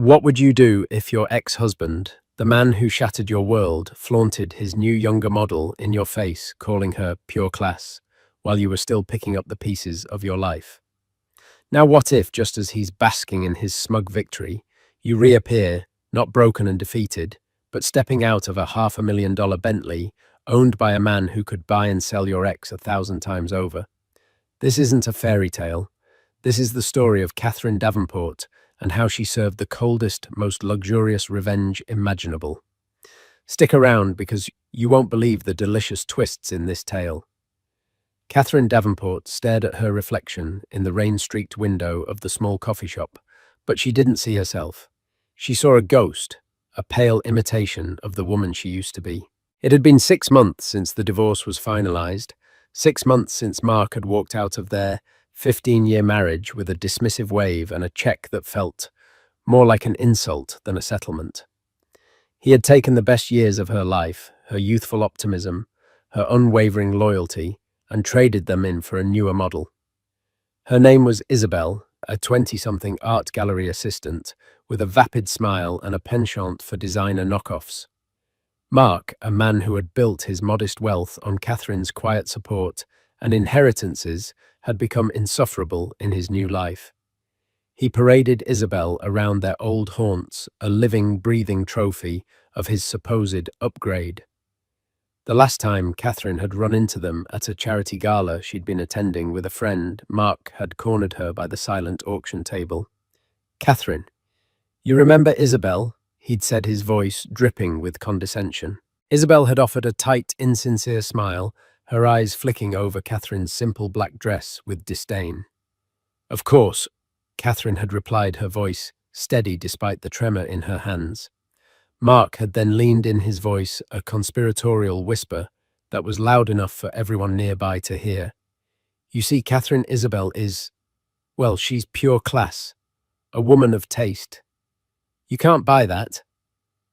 What would you do if your ex-husband, the man who shattered your world, flaunted his new younger model in your face, calling her pure class, while you were still picking up the pieces of your life? Now what if, just as he's basking in his smug victory, you reappear, not broken and defeated, but stepping out of a $500,000 Bentley, owned by a man who could buy and sell your ex 1,000 times over? This isn't a fairy tale. This is the story of Catherine Davenport and how she served the coldest, most luxurious revenge imaginable. Stick around because you won't believe the delicious twists in this tale. Catherine Davenport stared at her reflection in the rain-streaked window of the small coffee shop, but she didn't see herself. She saw a ghost, a pale imitation of the woman she used to be. It had been 6 months since the divorce was finalized, 6 months since Mark had walked out of their 15-year marriage with a dismissive wave and a check that felt more like an insult than a settlement. He had taken the best years of her life, her youthful optimism, her unwavering loyalty, and traded them in for a newer model. Her name was Isabel, a 20-something art gallery assistant with a vapid smile and a penchant for designer knockoffs. Mark, a man who had built his modest wealth on Catherine's quiet support and inheritances, had become insufferable in his new life. He paraded Isabel around their old haunts, a living, breathing trophy of his supposed upgrade. The last time Catherine had run into them at a charity gala she'd been attending with a friend, Mark had cornered her by the silent auction table. "Catherine, you remember Isabel?" he'd said, his voice dripping with condescension. Isabel had offered a tight, insincere smile, her eyes flicking over Catherine's simple black dress with disdain. "Of course," Catherine had replied, her voice steady despite the tremor in her hands. Mark had then leaned in, his voice a conspiratorial whisper that was loud enough for everyone nearby to hear. "You see, Catherine Isabel is, well, she's pure class, a woman of taste. You can't buy that."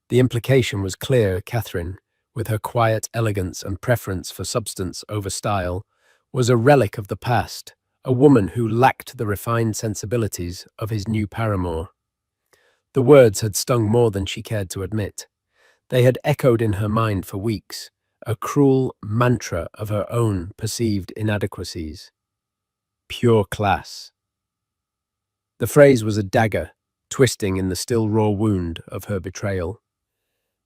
The implication was clear. Catherine, with her quiet elegance and preference for substance over style, was a relic of the past, a woman who lacked the refined sensibilities of his new paramour. The words had stung more than she cared to admit. They had echoed in her mind for weeks, a cruel mantra of her own perceived inadequacies. Pure class. The phrase was a dagger, twisting in the still raw wound of her betrayal.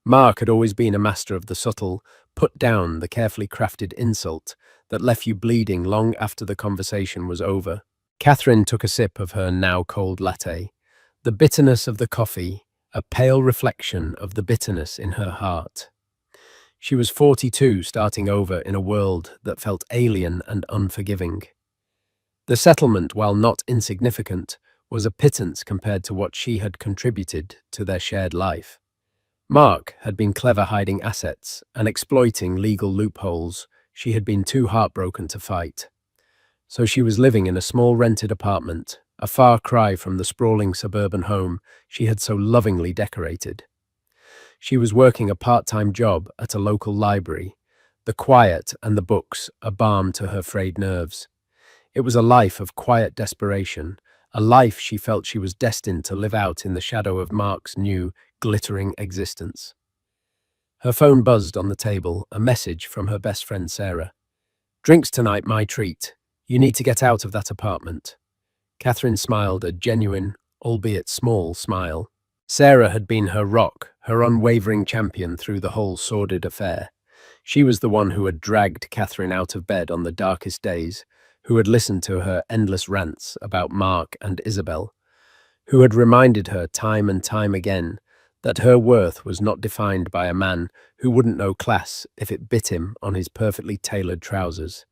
Mark had always been a master of the subtle, put down the carefully crafted insult that left you bleeding long after the conversation was over. Catherine took a sip of her now cold latte, the bitterness of the coffee, a pale reflection of the bitterness in her heart. She was 42, starting over in a world that felt alien and unforgiving. The settlement, while not insignificant, was a pittance compared to what she had contributed to their shared life. Mark had been clever hiding assets and exploiting legal loopholes she had been too heartbroken to fight. So she was living in a small rented apartment, a far cry from the sprawling suburban home she had so lovingly decorated. She was working a part-time job at a local library, the quiet and the books a balm to her frayed nerves. It was a life of quiet desperation, a life she felt she was destined to live out in the shadow of Mark's new, glittering existence. Her phone buzzed on the table, a message from her best friend Sarah. "Drinks tonight, my treat. You need to get out of that apartment." Catherine smiled, a genuine, albeit small, smile. Sarah had been her rock, her unwavering champion through the whole sordid affair. She was the one who had dragged Catherine out of bed on the darkest days, who had listened to her endless rants about Mark and Isabel, who had reminded her time and time again that her worth was not defined by a man who wouldn't know class if it bit him on his perfectly tailored trousers.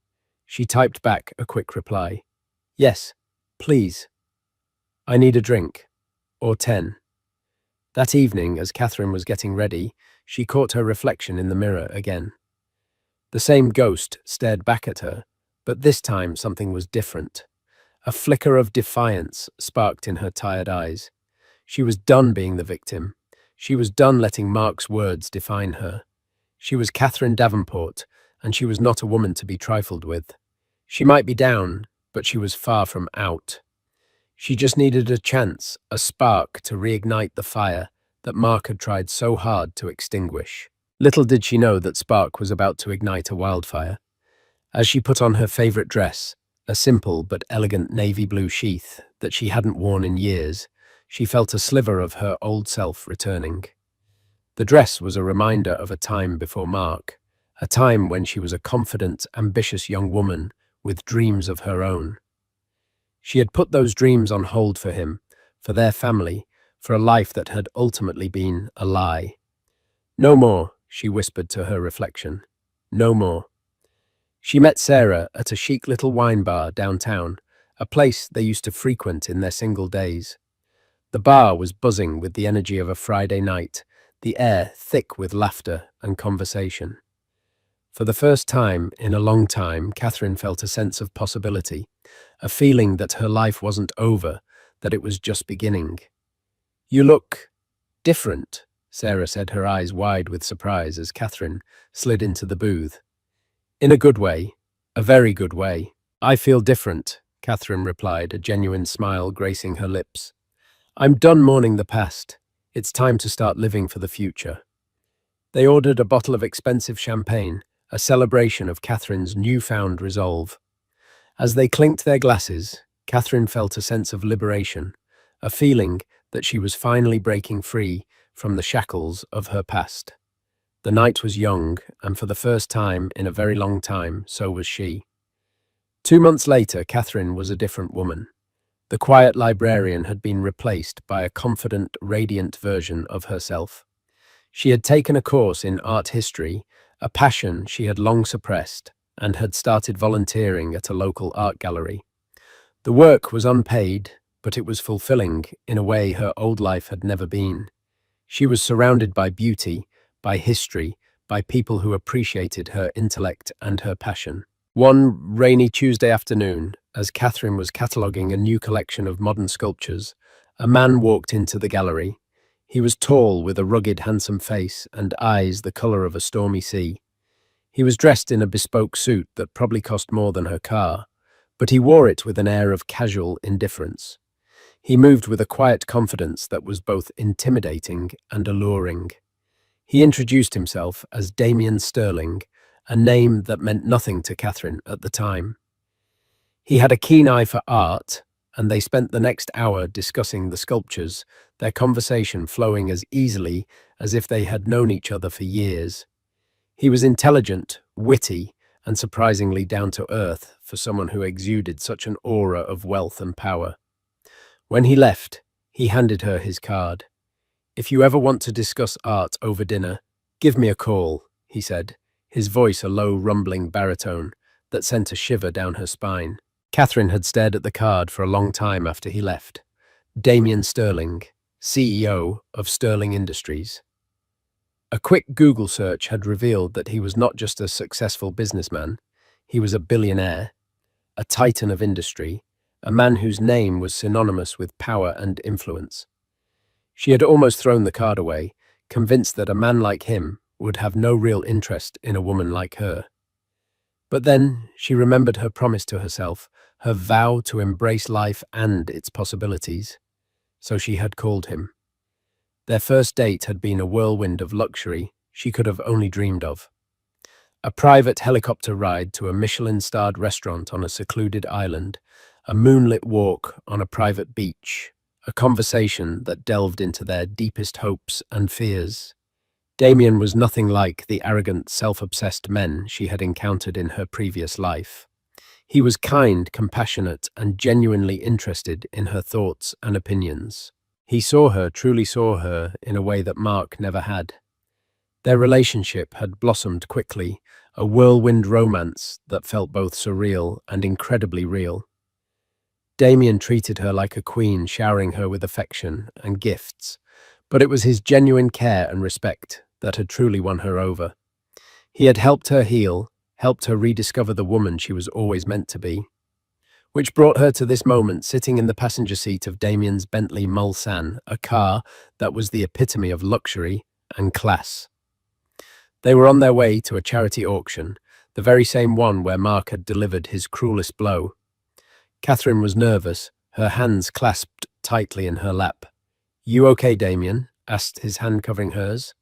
She typed back a quick reply. "Yes, please. I need a drink. Or 10. That evening, as Catherine was getting ready, she caught her reflection in the mirror again. The same ghost stared back at her, but this time something was different. A flicker of defiance sparked in her tired eyes. She was done being the victim. She was done letting Mark's words define her. She was Catherine Davenport, and she was not a woman to be trifled with. She might be down, but she was far from out. She just needed a chance, a spark to reignite the fire that Mark had tried so hard to extinguish. Little did she know that spark was about to ignite a wildfire. As she put on her favorite dress, a simple but elegant navy blue sheath that she hadn't worn in years, she felt a sliver of her old self returning. The dress was a reminder of a time before Mark, a time when she was a confident, ambitious young woman with dreams of her own. She had put those dreams on hold for him, for their family, for a life that had ultimately been a lie. No more, she whispered to her reflection. No more. She met Sarah at a chic little wine bar downtown, a place they used to frequent in their single days. The bar was buzzing with the energy of a Friday night, the air thick with laughter and conversation. For the first time in a long time, Catherine felt a sense of possibility, a feeling that her life wasn't over, that it was just beginning. "You look different," Sarah said, her eyes wide with surprise as Catherine slid into the booth. "In a good way, a very good way." "I feel different," Catherine replied, a genuine smile gracing her lips. "I'm done mourning the past. It's time to start living for the future." They ordered a bottle of expensive champagne, a celebration of Catherine's newfound resolve. As they clinked their glasses, Catherine felt a sense of liberation, a feeling that she was finally breaking free from the shackles of her past. The night was young, and for the first time in a very long time, so was she. 2 months later, Catherine was a different woman. The quiet librarian had been replaced by a confident, radiant version of herself. She had taken a course in art history, a passion she had long suppressed, and had started volunteering at a local art gallery. The work was unpaid, but it was fulfilling in a way her old life had never been. She was surrounded by beauty, by history, by people who appreciated her intellect and her passion. One rainy Tuesday afternoon, as Catherine was cataloguing a new collection of modern sculptures, a man walked into the gallery. He was tall, with a rugged, handsome face and eyes the colour of a stormy sea. He was dressed in a bespoke suit that probably cost more than her car, but he wore it with an air of casual indifference. He moved with a quiet confidence that was both intimidating and alluring. He introduced himself as Damien Sterling, a name that meant nothing to Catherine at the time. He had a keen eye for art, and they spent the next hour discussing the sculptures, their conversation flowing as easily as if they had known each other for years. He was intelligent, witty, and surprisingly down-to-earth for someone who exuded such an aura of wealth and power. When he left, he handed her his card. "If you ever want to discuss art over dinner, give me a call," he said, his voice a low, rumbling baritone that sent a shiver down her spine. Catherine had stared at the card for a long time after he left. Damien Sterling, CEO of Sterling Industries. A quick Google search had revealed that he was not just a successful businessman, he was a billionaire, a titan of industry, a man whose name was synonymous with power and influence. She had almost thrown the card away, convinced that a man like him would have no real interest in a woman like her. But then she remembered her promise to herself, her vow to embrace life and its possibilities. So she had called him. Their first date had been a whirlwind of luxury she could have only dreamed of. A private helicopter ride to a Michelin-starred restaurant on a secluded island, a moonlit walk on a private beach, a conversation that delved into their deepest hopes and fears. Damien was nothing like the arrogant, self-obsessed men she had encountered in her previous life. He was kind, compassionate, and genuinely interested in her thoughts and opinions. He saw her, truly saw her, in a way that Mark never had. Their relationship had blossomed quickly, a whirlwind romance that felt both surreal and incredibly real. Damien treated her like a queen, showering her with affection and gifts, but it was his genuine care and respect that had truly won her over. He had helped her heal, helped her rediscover the woman she was always meant to be. Which brought her to this moment, sitting in the passenger seat of Damien's Bentley Mulsanne, a car that was the epitome of luxury and class. They were on their way to a charity auction, the very same one where Mark had delivered his cruelest blow. Catherine was nervous, her hands clasped tightly in her lap. "You okay, Damien?" asked his hand covering hers.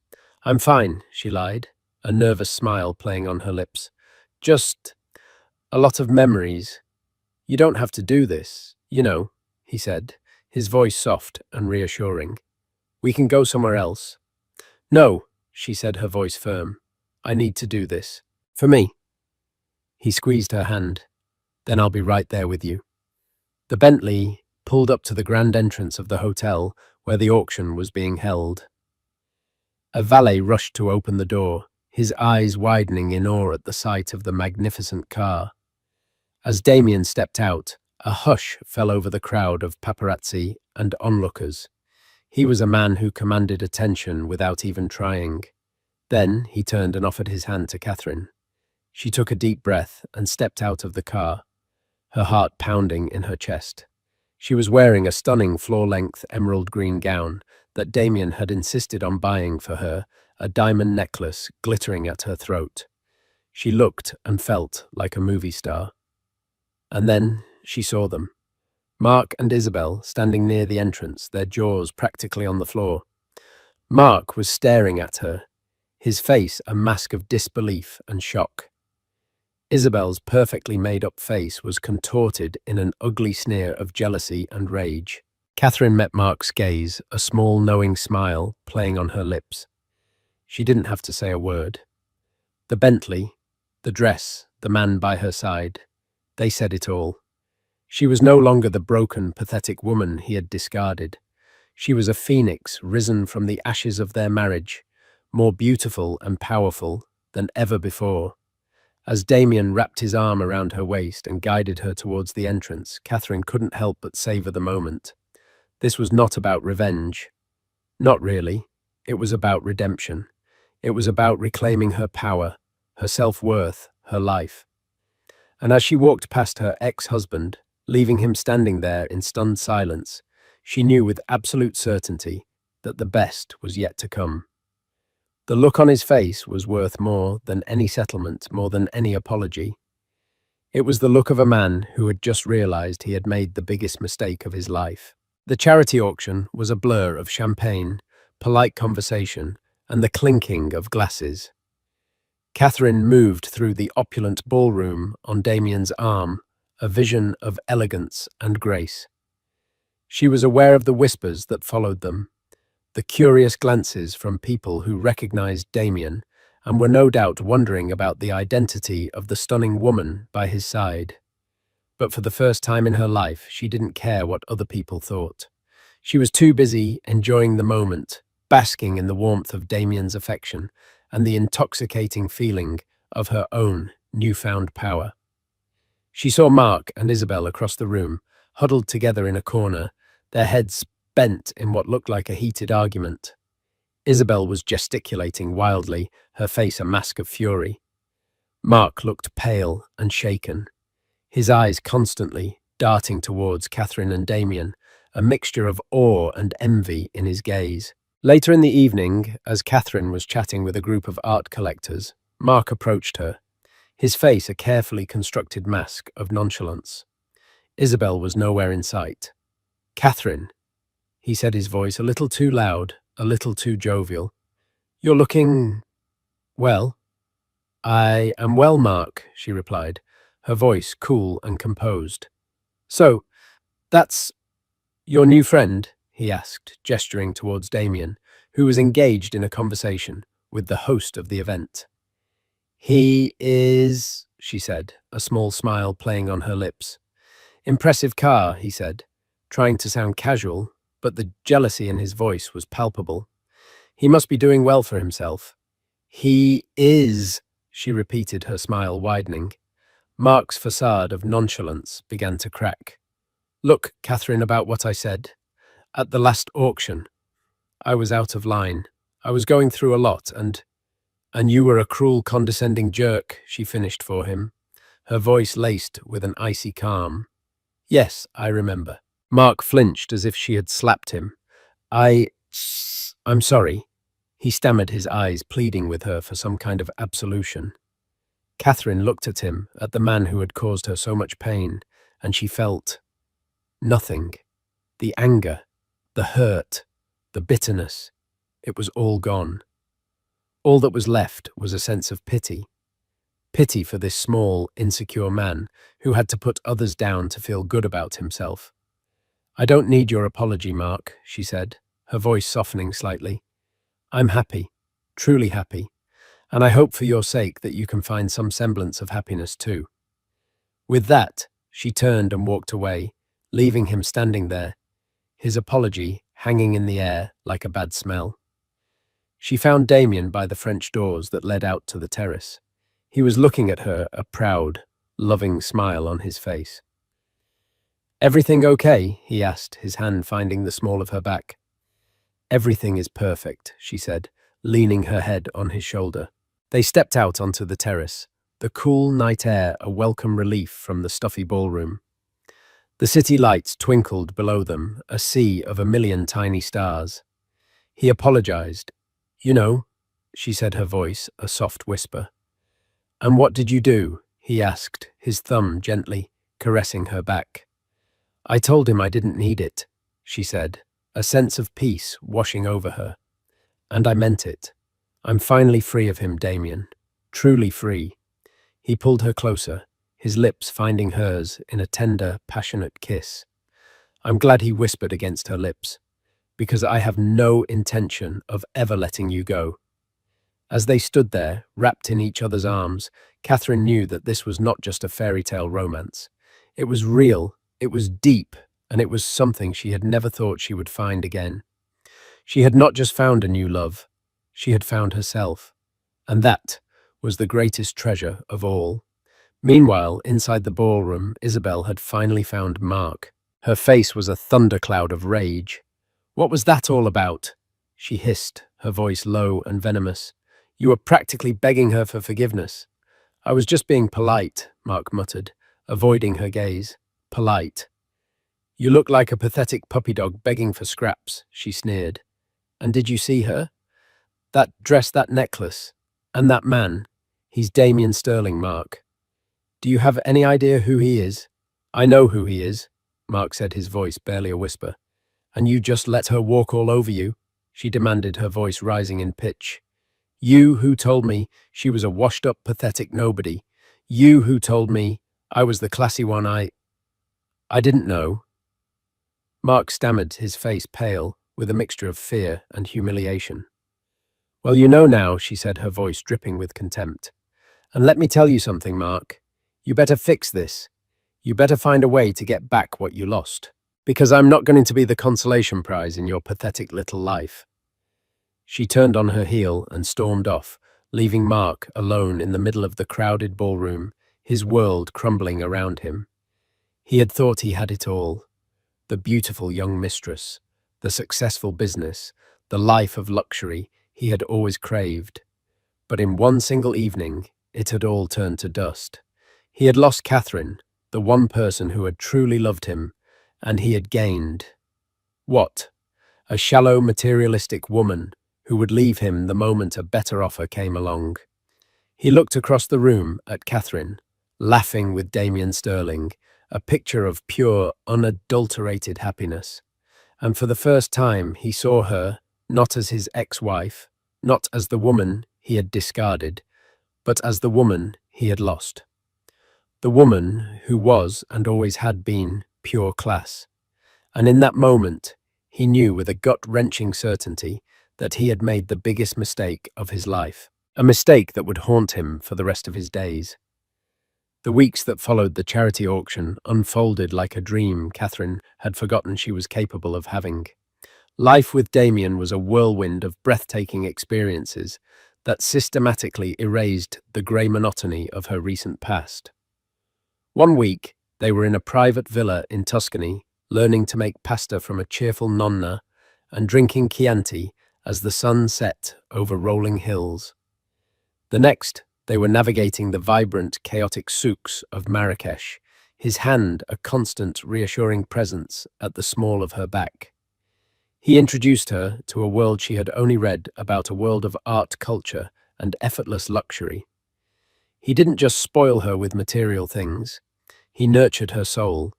"I'm fine," she lied, a nervous smile playing on her lips. "Just a lot of memories. You don't have to do this, he said, his voice soft and reassuring. "We can go somewhere else." "No," she said, her voice firm. "I need to do this. For me." He squeezed her hand. "Then I'll be right there with you." The Bentley pulled up to the grand entrance of the hotel where the auction was being held. A valet rushed to open the door, his eyes widening in awe at the sight of the magnificent car. As Damien stepped out, a hush fell over the crowd of paparazzi and onlookers. He was a man who commanded attention without even trying. Then he turned and offered his hand to Catherine. She took a deep breath and stepped out of the car, her heart pounding in her chest. She was wearing a stunning floor-length emerald green gown that Damien had insisted on buying for her, a diamond necklace glittering at her throat. She looked and felt like a movie star. And then she saw them. Mark and Isabel standing near the entrance, their jaws practically on the floor. Mark was staring at her, his face a mask of disbelief and shock. Isabel's perfectly made-up face was contorted in an ugly sneer of jealousy and rage. Catherine met Mark's gaze, a small knowing smile playing on her lips. She didn't have to say a word. The Bentley, the dress, the man by her side, they said it all. She was no longer the broken, pathetic woman he had discarded. She was a phoenix risen from the ashes of their marriage, more beautiful and powerful than ever before. As Damien wrapped his arm around her waist and guided her towards the entrance, Catherine couldn't help but savor the moment. This was not about revenge. Not really. It was about redemption. It was about reclaiming her power, her self-worth, her life. And as she walked past her ex-husband, leaving him standing there in stunned silence, she knew with absolute certainty that the best was yet to come. The look on his face was worth more than any settlement, more than any apology. It was the look of a man who had just realized he had made the biggest mistake of his life. The charity auction was a blur of champagne, polite conversation, and the clinking of glasses. Catherine moved through the opulent ballroom on Damien's arm, a vision of elegance and grace. She was aware of the whispers that followed them, the curious glances from people who recognized Damien and were no doubt wondering about the identity of the stunning woman by his side. But for the first time in her life, she didn't care what other people thought. She was too busy enjoying the moment, basking in the warmth of Damien's affection and the intoxicating feeling of her own newfound power. She saw Mark and Isabel across the room, huddled together in a corner, their heads bent in what looked like a heated argument. Isabel was gesticulating wildly, her face a mask of fury. Mark looked pale and shaken, his eyes constantly darting towards Catherine and Damien, a mixture of awe and envy in his gaze. Later in the evening, as Catherine was chatting with a group of art collectors, Mark approached her, his face a carefully constructed mask of nonchalance. Isabel was nowhere in sight. "Catherine," he said, his voice a little too loud, a little too jovial. "You're looking... well." "I am well, Mark," she replied, her voice cool and composed. "So, that's your new friend?" he asked, gesturing towards Damien, who was engaged in a conversation with the host of the event. "He is," she said, a small smile playing on her lips. "Impressive car," he said, trying to sound casual, but the jealousy in his voice was palpable. "He must be doing well for himself." "He is," she repeated, her smile widening. Mark's facade of nonchalance began to crack. "Look, Catherine, about what I said. At the last auction, I was out of line. I was going through a lot, and you were a cruel, condescending jerk," she finished for him, her voice laced with an icy calm. "Yes, I remember." Mark flinched as if she had slapped him. I'm sorry." He stammered, his eyes pleading with her for some kind of absolution. Catherine looked at him, at the man who had caused her so much pain, and she felt Nothing. The anger, the hurt, the bitterness, it was all gone. All that was left was a sense of pity. Pity for this small, insecure man who had to put others down to feel good about himself. "I don't need your apology, Mark," she said, her voice softening slightly. "I'm happy, truly happy, and I hope for your sake that you can find some semblance of happiness too." With that, she turned and walked away, leaving him standing there, his apology hanging in the air like a bad smell. She found Damien by the French doors that led out to the terrace. He was looking at her, a proud, loving smile on his face. "Everything okay?" he asked, his hand finding the small of her back. "Everything is perfect," she said, leaning her head on his shoulder. They stepped out onto the terrace, the cool night air a welcome relief from the stuffy ballroom. The city lights twinkled below them, a sea of a million tiny stars. He apologized. "You know," she said, her voice a soft whisper. "And what did you do?" he asked, his thumb gently caressing her back. "I told him I didn't need it," she said, a sense of peace washing over her. "And I meant it. I'm finally free of him, Damien. Truly free." He pulled her closer, his lips finding hers in a tender, passionate kiss. "I'm glad," he whispered against her lips, "because I have no intention of ever letting you go." As they stood there, wrapped in each other's arms, Catherine knew that this was not just a fairy tale romance. It was real, it was deep, and it was something she had never thought she would find again. She had not just found a new love, she had found herself. And that was the greatest treasure of all. Meanwhile, inside the ballroom, Isabel had finally found Mark. Her face was a thundercloud of rage. "What was that all about?" she hissed, her voice low and venomous. "You were practically begging her for forgiveness." "I was just being polite," Mark muttered, avoiding her gaze. "Polite. You look like a pathetic puppy dog begging for scraps," she sneered. "And did you see her? That dress, that necklace, and that man. He's Damien Sterling, Mark. Do you have any idea who he is?" "I know who he is," Mark said, his voice barely a whisper. "And you just let her walk all over you?" she demanded, her voice rising in pitch. "You who told me she was a washed-up, pathetic nobody. You who told me I was the classy one. I didn't know." Mark stammered, his face pale, with a mixture of fear and humiliation. "Well, you know now," she said, her voice dripping with contempt. "And let me tell you something, Mark. You better fix this. You better find a way to get back what you lost. Because I'm not going to be the consolation prize in your pathetic little life." She turned on her heel and stormed off, leaving Mark alone in the middle of the crowded ballroom, his world crumbling around him. He had thought he had it all. The beautiful young mistress, the successful business, the life of luxury he had always craved. But in one single evening, it had all turned to dust. He had lost Catherine, the one person who had truly loved him, and he had gained. What? A shallow, materialistic woman who would leave him the moment a better offer came along. He looked across the room at Catherine, laughing with Damien Sterling, a picture of pure, unadulterated happiness. And for the first time, he saw her not as his ex-wife, not as the woman he had discarded, but as the woman he had lost. The woman who was and always had been pure class. And in that moment, he knew with a gut-wrenching certainty that he had made the biggest mistake of his life, a mistake that would haunt him for the rest of his days. The weeks that followed the charity auction unfolded like a dream Catherine had forgotten she was capable of having. Life with Damien was a whirlwind of breathtaking experiences that systematically erased the grey monotony of her recent past. One week, they were in a private villa in Tuscany, learning to make pasta from a cheerful nonna and drinking Chianti as the sun set over rolling hills. The next, they were navigating the vibrant, chaotic souks of Marrakesh, his hand a constant, reassuring presence at the small of her back. He introduced her to a world she had only read about, a world of art, culture, and effortless luxury. He didn't just spoil her with material things. He nurtured her soul.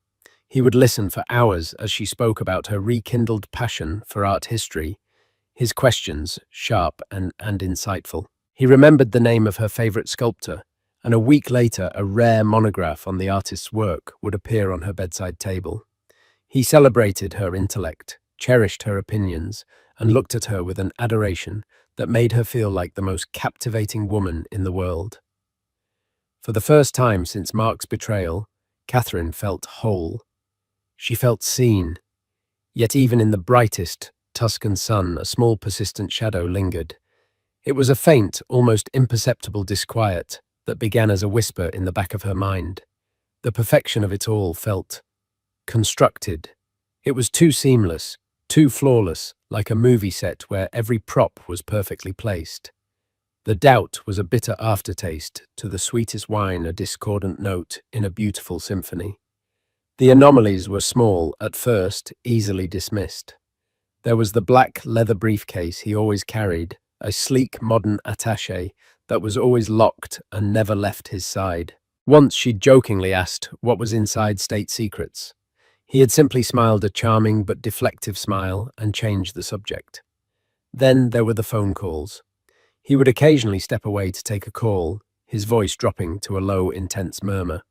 He would listen for hours as she spoke about her rekindled passion for art history, his questions sharp and insightful. He remembered the name of her favorite sculptor, and a week later a rare monograph on the artist's work would appear on her bedside table. He celebrated her intellect, cherished her opinions, and looked at her with an adoration that made her feel like the most captivating woman in the world. For the first time since Mark's betrayal, Catherine felt whole. She felt seen, yet even in the brightest Tuscan sun, a small persistent shadow lingered. It was a faint, almost imperceptible disquiet that began as a whisper in the back of her mind. The perfection of it all felt constructed. It was too seamless, too flawless, like a movie set where every prop was perfectly placed. The doubt was a bitter aftertaste to the sweetest wine, a discordant note in a beautiful symphony. The anomalies were small, at first, easily dismissed. There was the black leather briefcase he always carried, a sleek modern attaché that was always locked and never left his side. Once she'd jokingly asked what was inside State Secrets. He had simply smiled a charming but deflective smile and changed the subject. Then there were the phone calls. He would occasionally step away to take a call, his voice dropping to a low, intense murmur.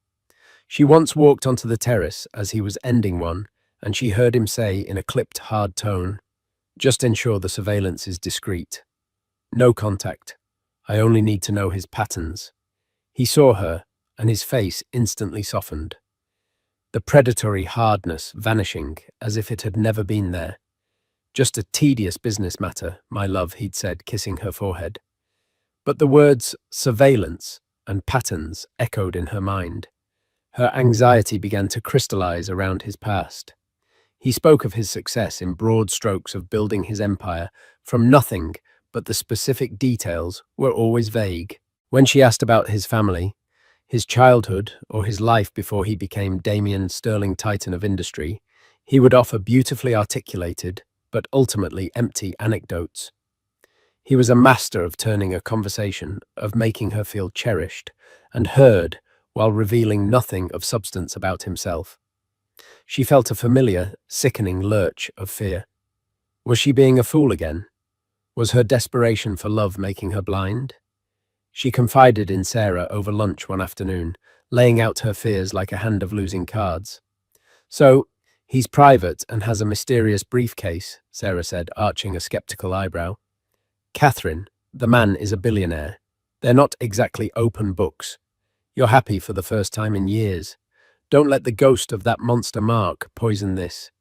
She once walked onto the terrace as he was ending one, and she heard him say in a clipped, hard tone, "Just ensure the surveillance is discreet. No contact. I only need to know his patterns." He saw her, and his face instantly softened. The predatory hardness vanishing as if it had never been there. "Just a tedious business matter, my love," he'd said, kissing her forehead. But the words surveillance and patterns echoed in her mind. Her anxiety began to crystallize around his past. He spoke of his success in broad strokes of building his empire from nothing, but the specific details were always vague. When she asked about his family, his childhood, or his life before he became Damien Sterling Titan of industry, he would offer beautifully articulated, but ultimately empty anecdotes. He was a master of turning a conversation, of making her feel cherished and heard while revealing nothing of substance about himself. She felt a familiar, sickening lurch of fear. Was she being a fool again? Was her desperation for love making her blind? She confided in Sarah over lunch one afternoon, laying out her fears like a hand of losing cards. "So, he's private and has a mysterious briefcase," Sarah said, arching a skeptical eyebrow. "Catherine, the man is a billionaire. They're not exactly open books. You're happy for the first time in years. Don't let the ghost of that monster Mark poison this.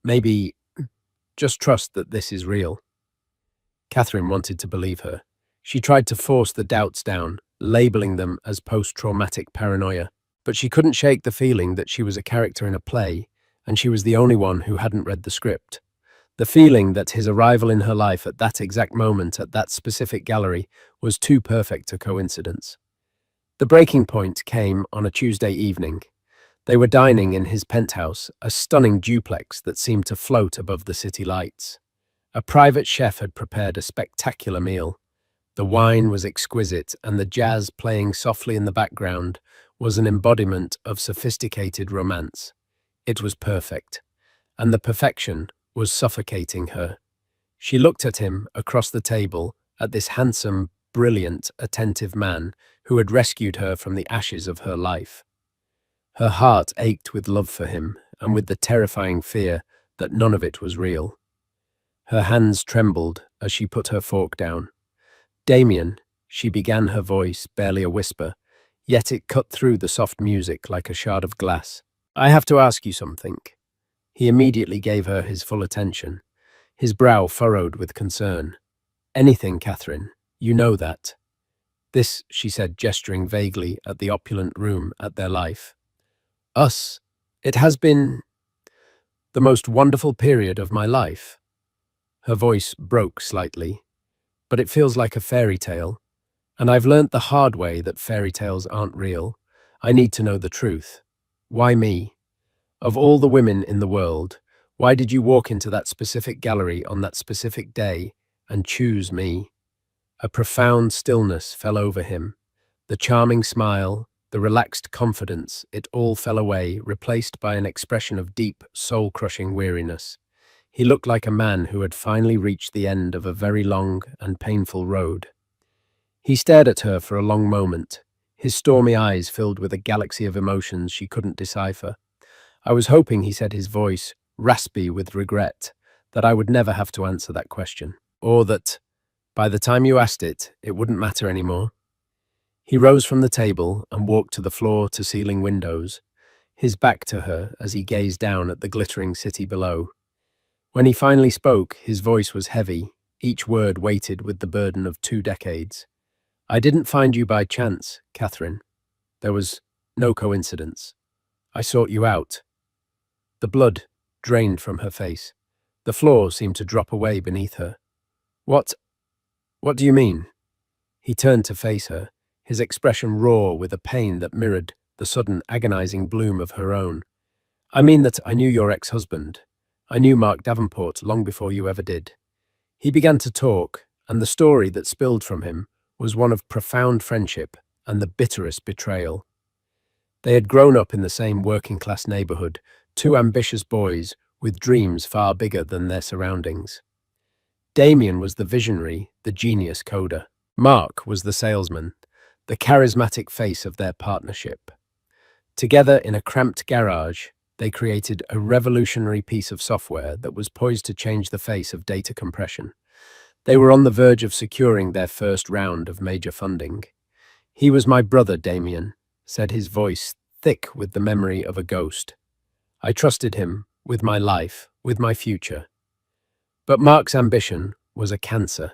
Maybe just trust that this is real." Catherine wanted to believe her. She tried to force the doubts down, labeling them as post-traumatic paranoia. But she couldn't shake the feeling that she was a character in a play, and she was the only one who hadn't read the script. The feeling that his arrival in her life at that exact moment at that specific gallery was too perfect a coincidence. The breaking point came on a Tuesday evening. They were dining in his penthouse, a stunning duplex that seemed to float above the city lights. A private chef had prepared a spectacular meal. The wine was exquisite, and the jazz playing softly in the background was an embodiment of sophisticated romance. It was perfect, and the perfection was suffocating her. She looked at him across the table, at this handsome, brilliant, attentive man who had rescued her from the ashes of her life. Her heart ached with love for him and with the terrifying fear that none of it was real. Her hands trembled as she put her fork down. "Damien," she began, her voice barely a whisper, yet it cut through the soft music like a shard of glass. "I have to ask you something." He immediately gave her his full attention, his brow furrowed with concern. "Anything, Catherine. You know that." "This," she said, gesturing vaguely at the opulent room at their life. "Us. It has been the most wonderful period of my life." Her voice broke slightly. "But it feels like a fairy tale. And I've learnt the hard way that fairy tales aren't real. I need to know the truth. Why me? Of all the women in the world, why did you walk into that specific gallery on that specific day and choose me?" A profound stillness fell over him. The charming smile, The relaxed confidence, it all fell away, replaced by an expression of deep, soul-crushing weariness. He looked like a man who had finally reached the end of a very long and painful road. He stared at her for a long moment, his stormy eyes filled with a galaxy of emotions she couldn't decipher. I was hoping, he said, his voice raspy with regret, that I would never have to answer that question, or that, by the time you asked it, it wouldn't matter anymore. He rose from the table and walked to the floor-to-ceiling windows, his back to her as he gazed down at the glittering city below. When he finally spoke, his voice was heavy, each word weighted with the burden of 2 decades. I didn't find you by chance, Catherine. There was no coincidence. I sought you out. The blood drained from her face. The floor seemed to drop away beneath her. What do you mean? He turned to face her, his expression raw with a pain that mirrored the sudden agonizing bloom of her own. I mean that I knew your ex-husband. I knew Mark Davenport long before you ever did. He began to talk, and the story that spilled from him was one of profound friendship and the bitterest betrayal. They had grown up in the same working-class neighborhood, two ambitious boys with dreams far bigger than their surroundings. Damien was the visionary, the genius coder. Mark was the salesman, the charismatic face of their partnership. Together in a cramped garage, they created a revolutionary piece of software that was poised to change the face of data compression. They were on the verge of securing their first round of major funding. He was my brother, Damien, said, his voice thick with the memory of a ghost. I trusted him with my life, with my future. But Mark's ambition was a cancer.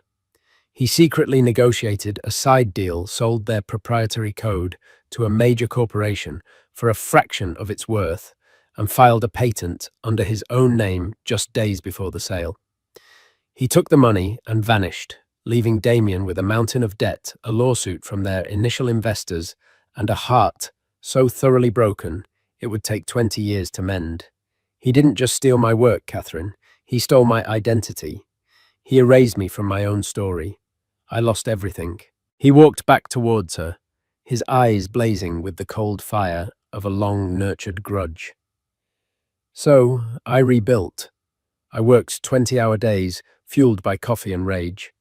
He secretly negotiated a side deal, sold their proprietary code to a major corporation for a fraction of its worth, and filed a patent under his own name just days before the sale. He took the money and vanished, leaving Damien with a mountain of debt, a lawsuit from their initial investors, and a heart so thoroughly broken it would take 20 years to mend. He didn't just steal my work, Catherine. He stole my identity. He erased me from my own story. I lost everything. He walked back towards her, his eyes blazing with the cold fire of a long-nurtured grudge. So, I rebuilt. I worked 20-hour days, fueled by coffee and rage,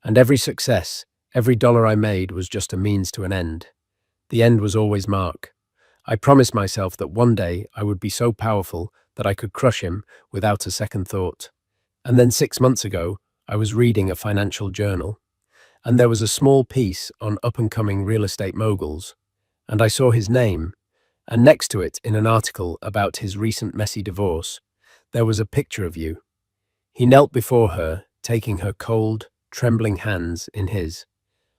and every success, every dollar I made was just a means to an end. The end was always Mark. I promised myself that one day I would be so powerful that I could crush him without a second thought. And then 6 months ago, I was reading a financial journal, and there was a small piece on up-and-coming real estate moguls, and I saw his name, and next to it, in an article about his recent messy divorce, there was a picture of you. He knelt before her, taking her cold, trembling hands in his.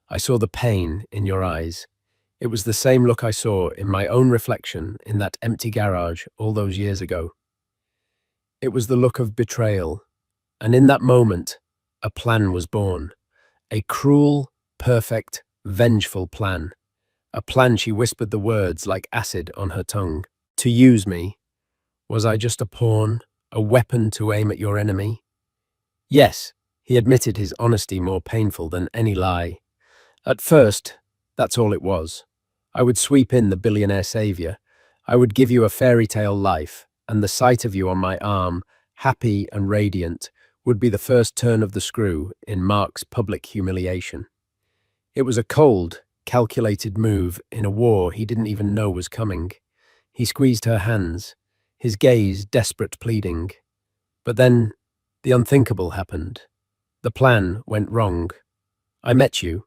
I saw the pain in your eyes. It was the same look I saw in my own reflection in that empty garage all those years ago. It was the look of betrayal, and in that moment, a plan was born. A cruel, perfect, vengeful plan. A plan she whispered the words like acid on her tongue. To use me. Was I just a pawn, a weapon to aim at your enemy? Yes, he admitted, his honesty more painful than any lie. At first, that's all it was. I would sweep in the billionaire savior. I would give you a fairy tale life, and the sight of you on my arm, happy and radiant, would be the first turn of the screw in Mark's public humiliation. It was a cold, calculated move in a war he didn't even know was coming. He squeezed her hands, his gaze desperate pleading. But then, the unthinkable happened. The plan went wrong. I met you.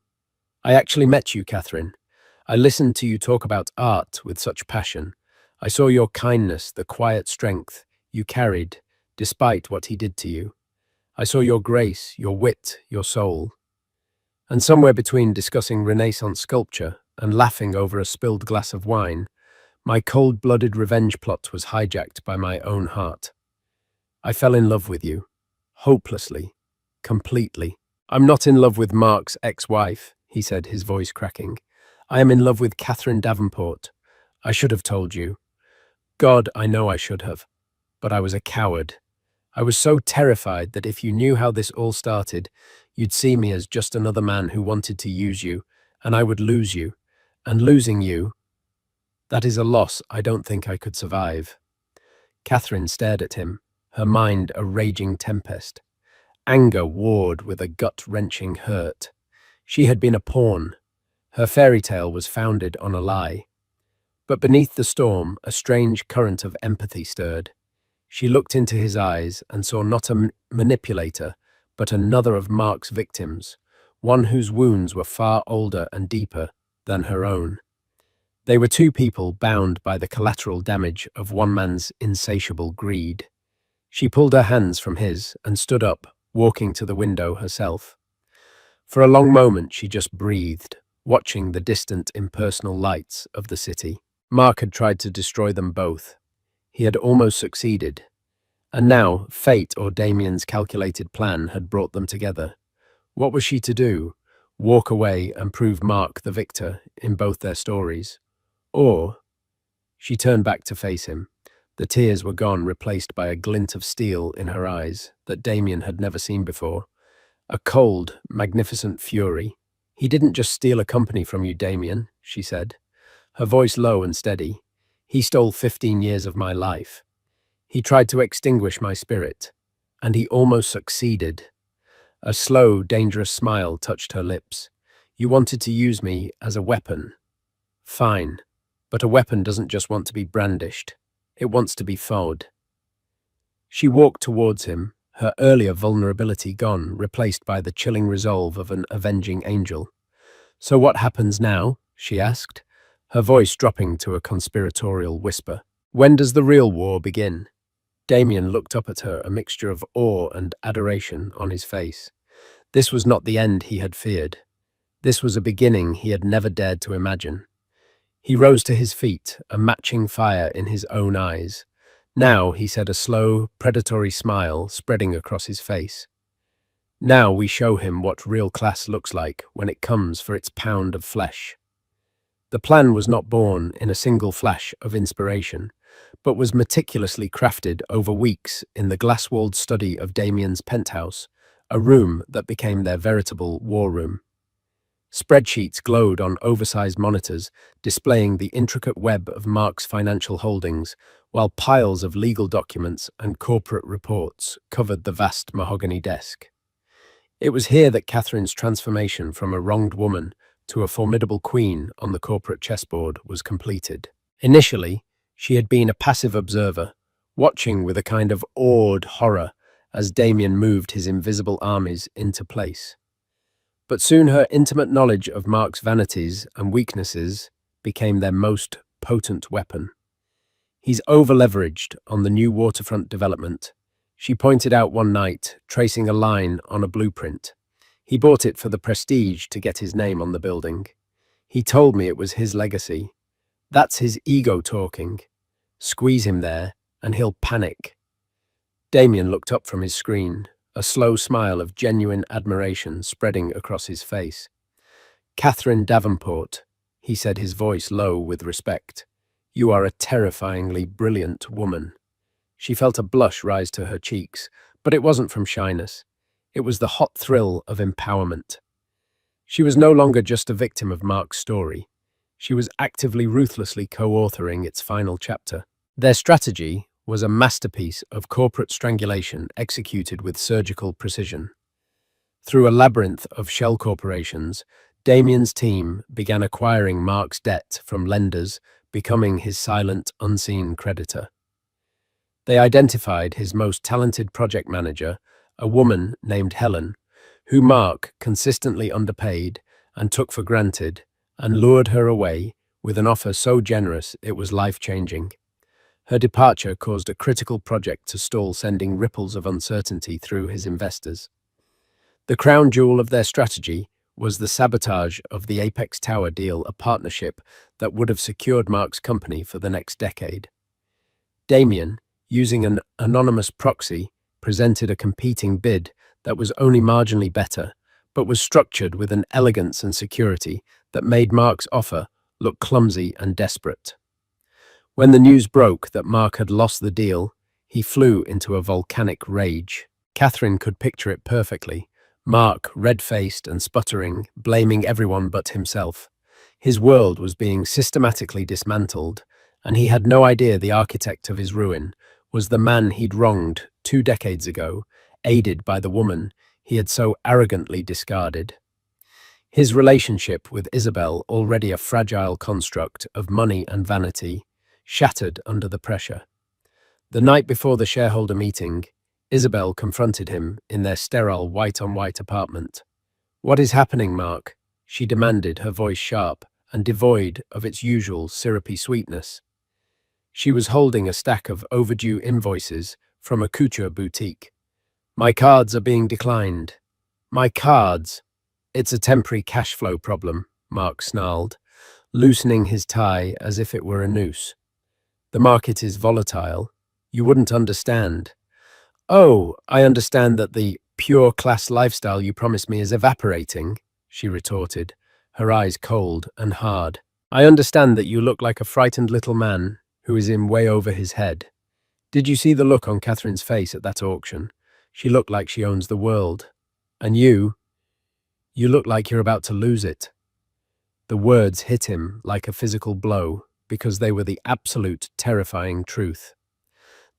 I actually met you, Catherine. I listened to you talk about art with such passion. I saw your kindness, the quiet strength you carried, despite what he did to you. I saw your grace, your wit, your soul. And somewhere between discussing Renaissance sculpture and laughing over a spilled glass of wine, my cold-blooded revenge plot was hijacked by my own heart. I fell in love with you. Hopelessly. Completely. I'm not in love with Mark's ex-wife, he said, his voice cracking. I am in love with Catherine Davenport. I should have told you. God, I know I should have. But I was a coward. I was so terrified that if you knew how this all started, you'd see me as just another man who wanted to use you, and I would lose you. And losing you, That is a loss I don't think I could survive. Catherine stared at him, her mind a raging tempest. Anger warred with a gut-wrenching hurt. She had been a pawn. Her fairy tale was founded on a lie. But beneath the storm, a strange current of empathy stirred. She looked into his eyes and saw not a manipulator, but another of Mark's victims, one whose wounds were far older and deeper than her own. They were two people bound by the collateral damage of one man's insatiable greed. She pulled her hands from his and stood up, walking to the window herself. For a long moment she just breathed, watching the distant impersonal lights of the city. Mark had tried to destroy them both. He had almost succeeded. And now, fate or Damien's calculated plan had brought them together. What was she to do? Walk away and prove Mark the victor in both their stories? Or, she turned back to face him. The tears were gone, replaced by a glint of steel in her eyes that Damien had never seen before. A cold, magnificent fury. "He didn't just steal a company from you, Damien," she said, her voice low and steady. "He stole 15 years of my life. He tried to extinguish my spirit, and he almost succeeded." A slow, dangerous smile touched her lips. "You wanted to use me as a weapon. Fine, but a weapon doesn't just want to be brandished. It wants to be fought." She walked towards him, her earlier vulnerability gone, replaced by the chilling resolve of an avenging angel. "So what happens now?" she asked, her voice dropping to a conspiratorial whisper. "When does the real war begin?" Damien looked up at her, a mixture of awe and adoration on his face. This was not the end he had feared. This was a beginning he had never dared to imagine. He rose to his feet, a matching fire in his own eyes. "Now," he said, a slow, predatory smile spreading across his face. "Now we show him what real class looks like when it comes for its pound of flesh." The plan was not born in a single flash of inspiration, but was meticulously crafted over weeks in the glass-walled study of Damien's penthouse, a room that became their veritable war room. Spreadsheets glowed on oversized monitors, displaying the intricate web of Mark's financial holdings, while piles of legal documents and corporate reports covered the vast mahogany desk. It was here that Catherine's transformation from a wronged woman to a formidable queen on the corporate chessboard was completed. Initially, she had been a passive observer, watching with a kind of awed horror as Damien moved his invisible armies into place. But soon her intimate knowledge of Mark's vanities and weaknesses became their most potent weapon. "He's over-leveraged on the new waterfront development," she pointed out one night, tracing a line on a blueprint. "He bought it for the prestige to get his name on the building. He told me it was his legacy. That's his ego talking. Squeeze him there, and he'll panic." Damien looked up from his screen, a slow smile of genuine admiration spreading across his face. "Catherine Davenport," he said, his voice low with respect. "You are a terrifyingly brilliant woman." She felt a blush rise to her cheeks, but it wasn't from shyness. It was the hot thrill of empowerment. She was no longer just a victim of Mark's story. She was actively, ruthlessly co-authoring its final chapter. Their strategy was a masterpiece of corporate strangulation executed with surgical precision. Through a labyrinth of shell corporations, Damien's team began acquiring Mark's debt from lenders, becoming his silent, unseen creditor. They identified his most talented project manager, a woman named Helen, who Mark consistently underpaid and took for granted, and lured her away with an offer so generous it was life-changing. Her departure caused a critical project to stall, sending ripples of uncertainty through his investors. The crown jewel of their strategy was the sabotage of the Apex Tower deal, a partnership that would have secured Mark's company for the next decade. Damien, using an anonymous proxy, presented a competing bid that was only marginally better, but was structured with an elegance and security that made Mark's offer look clumsy and desperate. When the news broke that Mark had lost the deal, he flew into a volcanic rage. Catherine could picture it perfectly. Mark, red-faced and sputtering, blaming everyone but himself. His world was being systematically dismantled, and he had no idea the architect of his ruin was the man he'd wronged 2 decades ago, aided by the woman he had so arrogantly discarded. His relationship with Isabel, already a fragile construct of money and vanity, shattered under the pressure. The night before the shareholder meeting, Isabel confronted him in their sterile white-on-white apartment. "What is happening, Mark?" she demanded, her voice sharp and devoid of its usual syrupy sweetness. She was holding a stack of overdue invoices from a couture boutique. "My cards are being declined." "My cards?" "It's a temporary cash flow problem," Mark snarled, loosening his tie as if it were a noose. "The market is volatile. You wouldn't understand." "Oh, I understand that the pure class lifestyle you promised me is evaporating," she retorted, her eyes cold and hard. "I understand that you look like a frightened little man who is in way over his head. Did you see the look on Catherine's face at that auction? She looked like she owns the world. And you look like you're about to lose it." The words hit him like a physical blow because they were the absolute terrifying truth.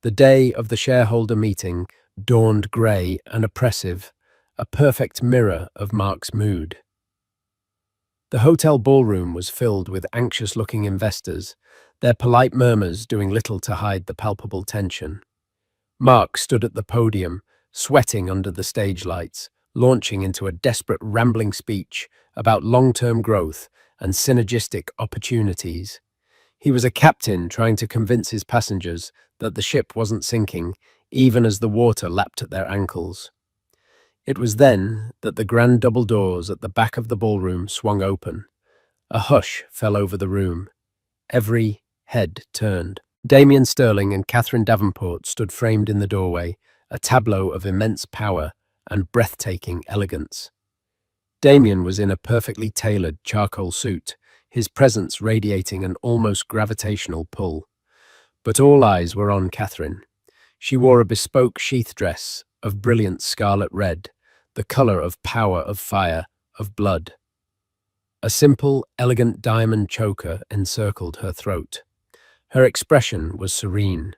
The day of the shareholder meeting dawned grey and oppressive, a perfect mirror of Mark's mood. The hotel ballroom was filled with anxious-looking investors, their polite murmurs doing little to hide the palpable tension. Mark stood at the podium, sweating under the stage lights, launching into a desperate rambling speech about long-term growth and synergistic opportunities. He was a captain trying to convince his passengers that the ship wasn't sinking, even as the water lapped at their ankles. It was then that the grand double doors at the back of the ballroom swung open. A hush fell over the room. Every head turned. Damien Sterling and Catherine Davenport stood framed in the doorway, a tableau of immense power and breathtaking elegance. Damien was in a perfectly tailored charcoal suit, his presence radiating an almost gravitational pull. But all eyes were on Catherine. She wore a bespoke sheath dress of brilliant scarlet red, the color of power, of fire, of blood. A simple, elegant diamond choker encircled her throat. Her expression was serene,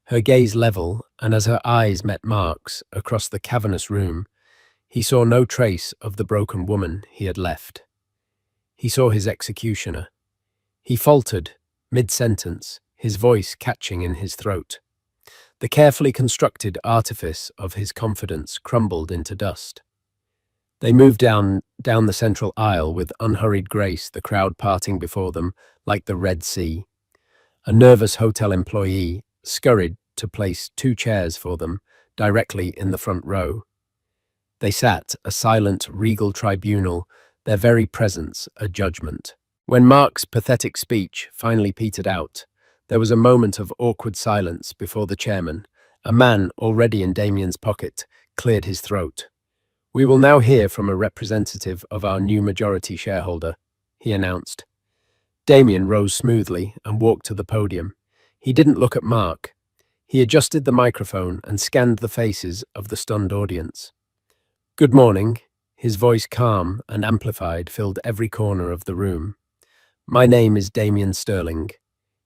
her gaze level, and as her eyes met Mark's across the cavernous room, he saw no trace of the broken woman he had left. He saw his executioner. He faltered, mid-sentence, his voice catching in his throat. The carefully constructed artifice of his confidence crumbled into dust. They moved down the central aisle with unhurried grace, the crowd parting before them like the Red Sea. A nervous hotel employee scurried to place 2 chairs for them, directly in the front row. They sat, a silent, regal tribunal, their very presence a judgment. When Mark's pathetic speech finally petered out, there was a moment of awkward silence before the chairman, a man already in Damien's pocket, cleared his throat. "We will now hear from a representative of our new majority shareholder," he announced. Damien rose smoothly and walked to the podium. He didn't look at Mark. He adjusted the microphone and scanned the faces of the stunned audience. "Good morning." His voice, calm and amplified, filled every corner of the room. "My name is Damien Sterling."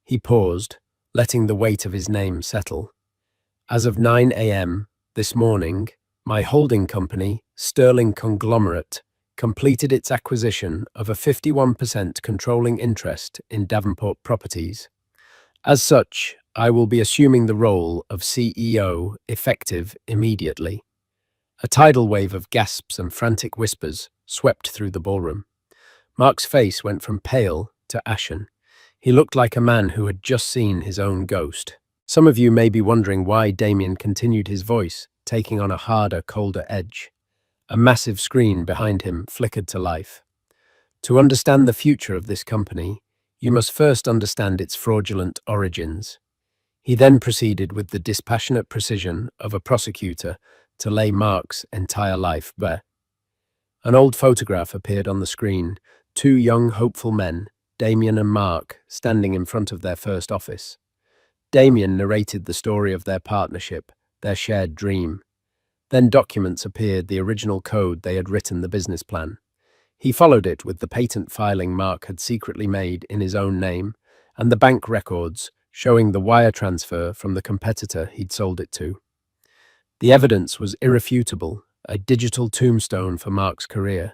He paused, letting the weight of his name settle. "As of 9 a.m. this morning, my holding company, Sterling Conglomerate, completed its acquisition of a 51% controlling interest in Davenport Properties. As such, I will be assuming the role of CEO effective immediately." A tidal wave of gasps and frantic whispers swept through the ballroom. Mark's face went from pale to ashen. He looked like a man who had just seen his own ghost. Some of you may be wondering why Damien continued, his voice taking on a harder, colder edge. A massive screen behind him flickered to life. "To understand the future of this company, you must first understand its fraudulent origins." He then proceeded with the dispassionate precision of a prosecutor to lay Mark's entire life bare. An old photograph appeared on the screen, 2 young, hopeful men, Damien and Mark, standing in front of their first office. Damien narrated the story of their partnership, their shared dream. Then documents appeared, the original code they had written, the business plan. He followed it with the patent filing Mark had secretly made in his own name, and the bank records showing the wire transfer from the competitor he'd sold it to. The evidence was irrefutable, a digital tombstone for Mark's career.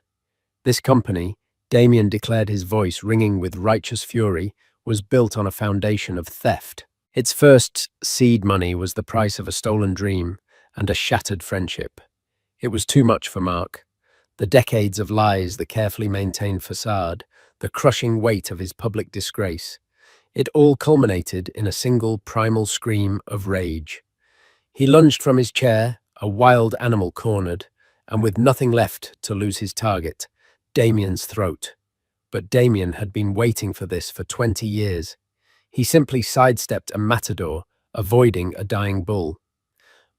This company, Damien declared, his voice ringing with righteous fury, was built on a foundation of theft. Its first seed money was the price of a stolen dream and a shattered friendship. It was too much for Mark. The decades of lies, the carefully maintained facade, the crushing weight of his public disgrace. It all culminated in a single primal scream of rage. He lunged from his chair, a wild animal cornered, and with nothing left to lose his target, Damien's throat. But Damien had been waiting for this for 20 years. He simply sidestepped a matador, avoiding a dying bull.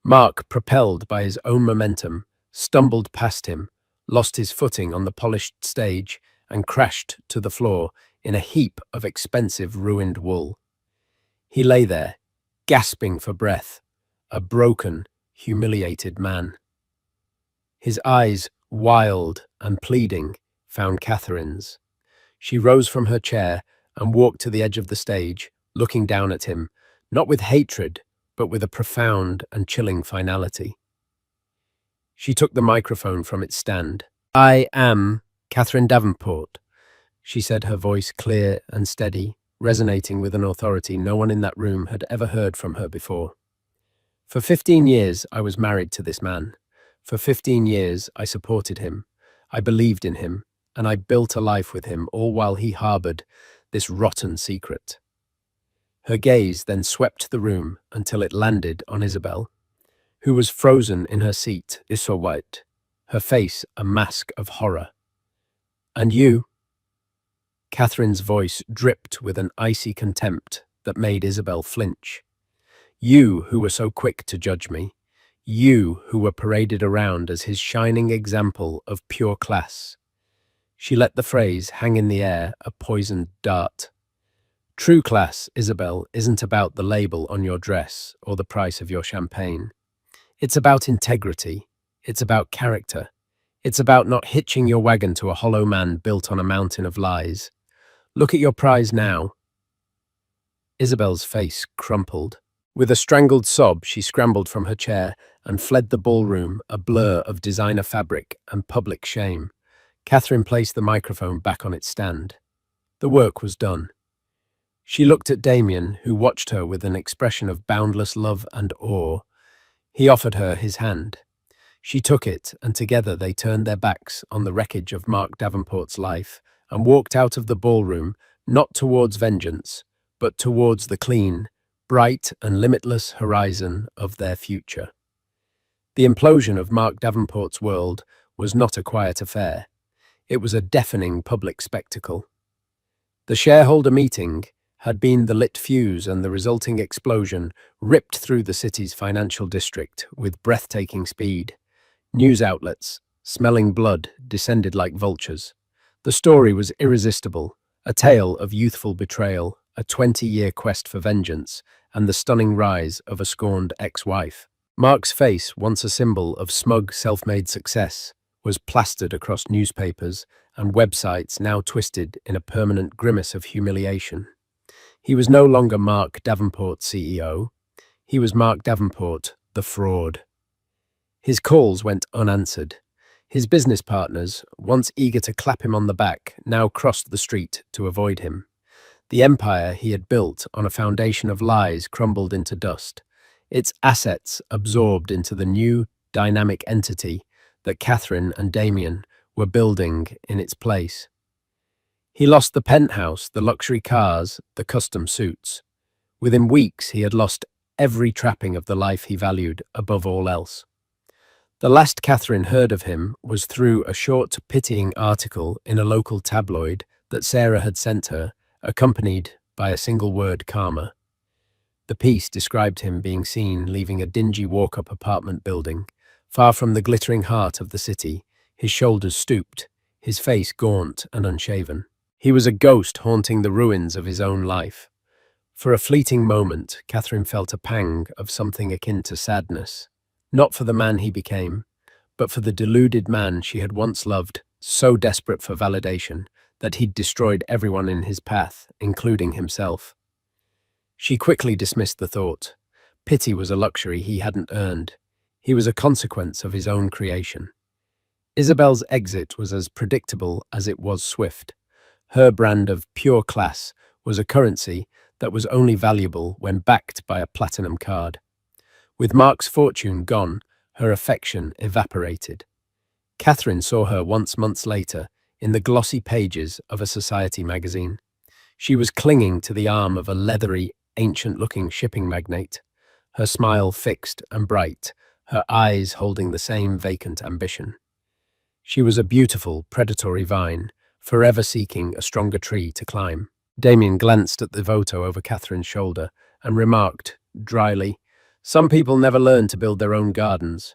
Mark, propelled by his own momentum, stumbled past him, lost his footing on the polished stage, and crashed to the floor in a heap of expensive ruined wool. He lay there, gasping for breath, a broken, humiliated man. His eyes, wild and pleading, found Catherine's. She rose from her chair and walked to the edge of the stage, looking down at him, not with hatred, but with a profound and chilling finality. She took the microphone from its stand. "I am Catherine Davenport," she said, her voice clear and steady, resonating with an authority no one in that room had ever heard from her before. "For 15 years, I was married to this man. For 15 years, I supported him. I believed in him, and I built a life with him, all while he harbored this rotten secret." Her gaze then swept the room until it landed on Isabel, who was frozen in her seat, so white, her face a mask of horror. "And you?" Catherine's voice dripped with an icy contempt that made Isabel flinch. "You who were so quick to judge me. You who were paraded around as his shining example of pure class." She let the phrase hang in the air, a poisoned dart. "True class, Isabel, isn't about the label on your dress or the price of your champagne. It's about integrity. It's about character. It's about not hitching your wagon to a hollow man built on a mountain of lies. Look at your prize now." Isabel's face crumpled. With a strangled sob, she scrambled from her chair and fled the ballroom, a blur of designer fabric and public shame. Catherine placed the microphone back on its stand. The work was done. She looked at Damien, who watched her with an expression of boundless love and awe. He offered her his hand. She took it, and together they turned their backs on the wreckage of Mark Davenport's life and walked out of the ballroom, not towards vengeance, but towards the clean, bright and limitless horizon of their future. The implosion of Mark Davenport's world was not a quiet affair. It was a deafening public spectacle. The shareholder meeting had been the lit fuse, and the resulting explosion ripped through the city's financial district with breathtaking speed. News outlets, smelling blood, descended like vultures. The story was irresistible, a tale of youthful betrayal, a 20-year quest for vengeance, and the stunning rise of a scorned ex-wife. Mark's face, once a symbol of smug, self-made success, was plastered across newspapers and websites, now twisted in a permanent grimace of humiliation. He was no longer Mark Davenport, CEO. He was Mark Davenport, the fraud. His calls went unanswered. His business partners, once eager to clap him on the back, now crossed the street to avoid him. The empire he had built on a foundation of lies crumbled into dust, its assets absorbed into the new, dynamic entity that Catherine and Damien were building in its place. He lost the penthouse, the luxury cars, the custom suits. Within weeks, he had lost every trapping of the life he valued above all else. The last Catherine heard of him was through a short, pitying article in a local tabloid that Sarah had sent her, accompanied by a single word: karma. The piece described him being seen leaving a dingy walk-up apartment building, far from the glittering heart of the city, his shoulders stooped, his face gaunt and unshaven. He was a ghost haunting the ruins of his own life. For a fleeting moment, Catherine felt a pang of something akin to sadness, not for the man he became, but for the deluded man she had once loved so desperate for validation that he'd destroyed everyone in his path, including himself. She quickly dismissed the thought. Pity was a luxury he hadn't earned. He was a consequence of his own creation. Isabel's exit was as predictable as it was swift. Her brand of pure class was a currency that was only valuable when backed by a platinum card. With Mark's fortune gone, her affection evaporated. Catherine saw her once months later in the glossy pages of a society magazine. She was clinging to the arm of a leathery, ancient-looking shipping magnate, her smile fixed and bright, her eyes holding the same vacant ambition. She was a beautiful, predatory vine, forever seeking a stronger tree to climb. Damien glanced at the photo over Catherine's shoulder and remarked, dryly, "Some people never learn to build their own gardens."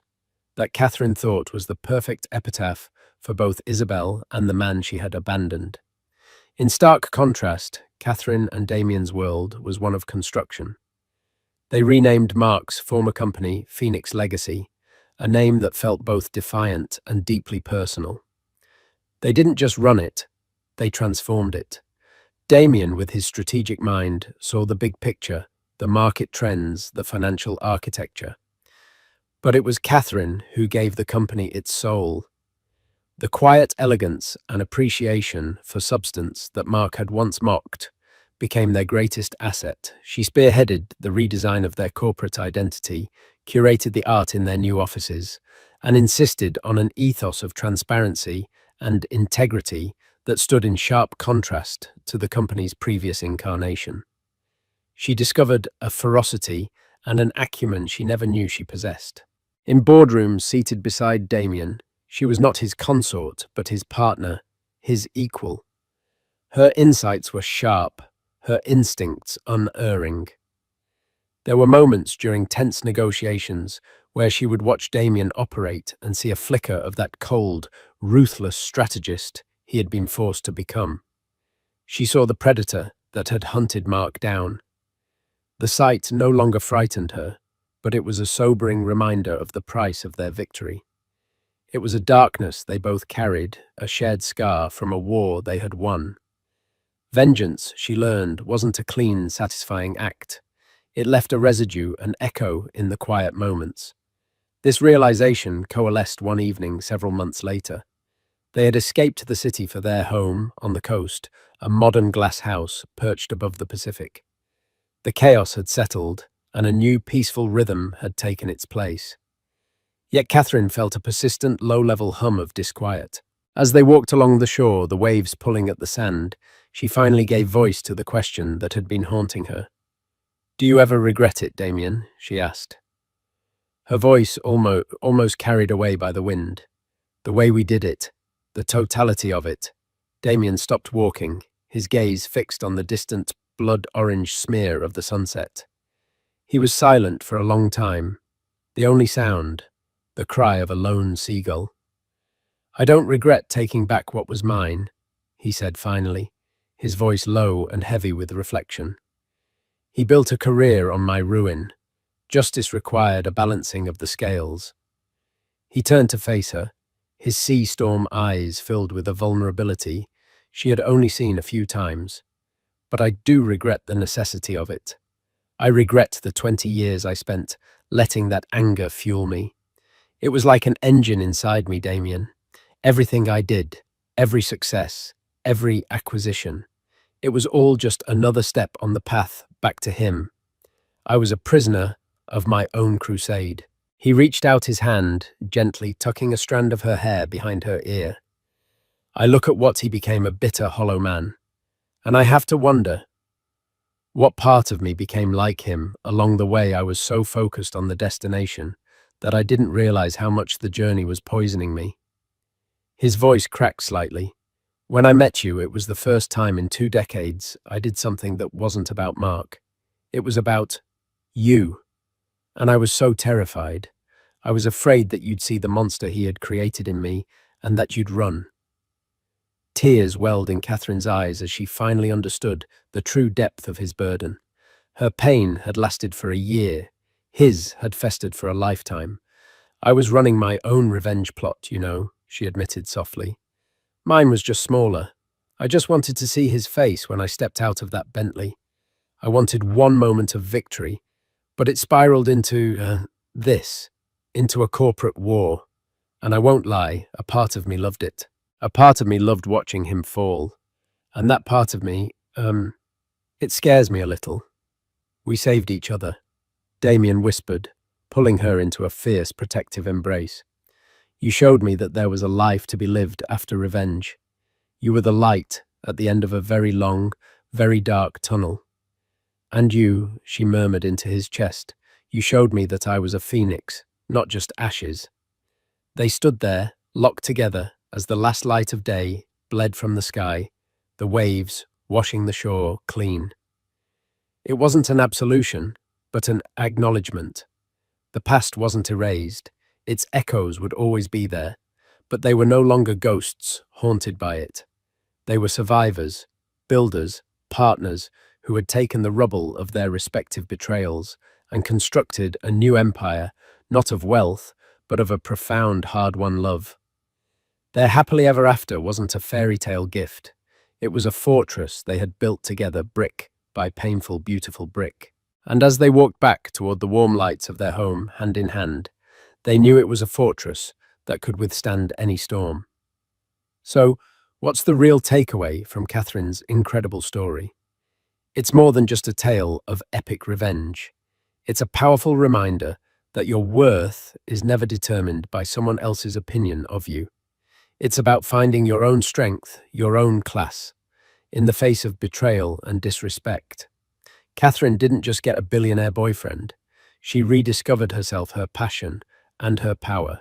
That Catherine thought was the perfect epitaph for both Isabel and the man she had abandoned. In stark contrast, Catherine and Damien's world was one of construction. They renamed Mark's former company Phoenix Legacy, a name that felt both defiant and deeply personal. They didn't just run it, they transformed it. Damien, with his strategic mind, saw the big picture, the market trends, the financial architecture. But it was Catherine who gave the company its soul. The quiet elegance and appreciation for substance that Mark had once mocked became their greatest asset. She spearheaded the redesign of their corporate identity, curated the art in their new offices, and insisted on an ethos of transparency and integrity that stood in sharp contrast to the company's previous incarnation. She discovered a ferocity and an acumen she never knew she possessed. In boardrooms seated beside Damien, she was not his consort, but his partner, his equal. Her insights were sharp, her instincts unerring. There were moments during tense negotiations where she would watch Damien operate and see a flicker of that cold, ruthless strategist he had been forced to become. She saw the predator that had hunted Mark down. The sight no longer frightened her, but it was a sobering reminder of the price of their victory. It was a darkness they both carried, a shared scar from a war they had won. Vengeance, she learned, wasn't a clean, satisfying act. It left a residue, an echo in the quiet moments. This realization coalesced one evening several months later. They had escaped the city for their home on the coast, a modern glass house perched above the Pacific. The chaos had settled, and a new peaceful rhythm had taken its place. Yet Catherine felt a persistent, low-level hum of disquiet. As they walked along the shore, the waves pulling at the sand, she finally gave voice to the question that had been haunting her. "Do you ever regret it, Damien?" she asked. Her voice almost carried away by the wind. "The way we did it, the totality of it." Damien stopped walking, his gaze fixed on the distant, blood-orange smear of the sunset. He was silent for a long time, the only sound, the cry of a lone seagull. "I don't regret taking back what was mine," he said finally, his voice low and heavy with reflection. "He built a career on my ruin. Justice required a balancing of the scales." He turned to face her, his sea storm eyes filled with a vulnerability she had only seen a few times. "But I do regret the necessity of it. I regret the 20 years I spent letting that anger fuel me. It was like an engine inside me, Damien. Everything I did, every success, every acquisition, it was all just another step on the path back to him. I was a prisoner of my own crusade." He reached out his hand, gently tucking a strand of her hair behind her ear. "I look at what he became, a bitter, hollow man, and I have to wonder, what part of me became like him? Along the way, I was so focused on the destination that I didn't realize how much the journey was poisoning me." His voice cracked slightly. "When I met you, it was the first time in 2 decades I did something that wasn't about Mark. It was about you. And I was so terrified. I was afraid that you'd see the monster he had created in me and that you'd run." Tears welled in Catherine's eyes as she finally understood the true depth of his burden. Her pain had lasted for a year. His had festered for a lifetime. "I was running my own revenge plot, you know," she admitted softly. Mine was just smaller. I just wanted to see his face when I stepped out of that Bentley. I wanted one moment of victory, but it spiraled into this, into a corporate war. And I won't lie, a part of me loved it. A part of me loved watching him fall. And that part of me, it scares me a little. We saved each other, Damien whispered, pulling her into a fierce, protective embrace. You showed me that there was a life to be lived after revenge. You were the light at the end of a very long, very dark tunnel. And you, she murmured into his chest, you showed me that I was a phoenix, not just ashes. They stood there, locked together, as the last light of day bled from the sky, the waves washing the shore clean. It wasn't an absolution, but an acknowledgement. The past wasn't erased. Its echoes would always be there, but they were no longer ghosts haunted by it. They were survivors, builders, partners who had taken the rubble of their respective betrayals and constructed a new empire, not of wealth, but of a profound, hard-won love. Their happily ever after wasn't a fairy tale gift. It was a fortress they had built together brick by painful, beautiful brick. And as they walked back toward the warm lights of their home, hand in hand, they knew it was a fortress that could withstand any storm. So, what's the real takeaway from Catherine's incredible story? It's more than just a tale of epic revenge. It's a powerful reminder that your worth is never determined by someone else's opinion of you. It's about finding your own strength, your own class, in the face of betrayal and disrespect. Catherine didn't just get a billionaire boyfriend. She rediscovered herself, her passion, and her power.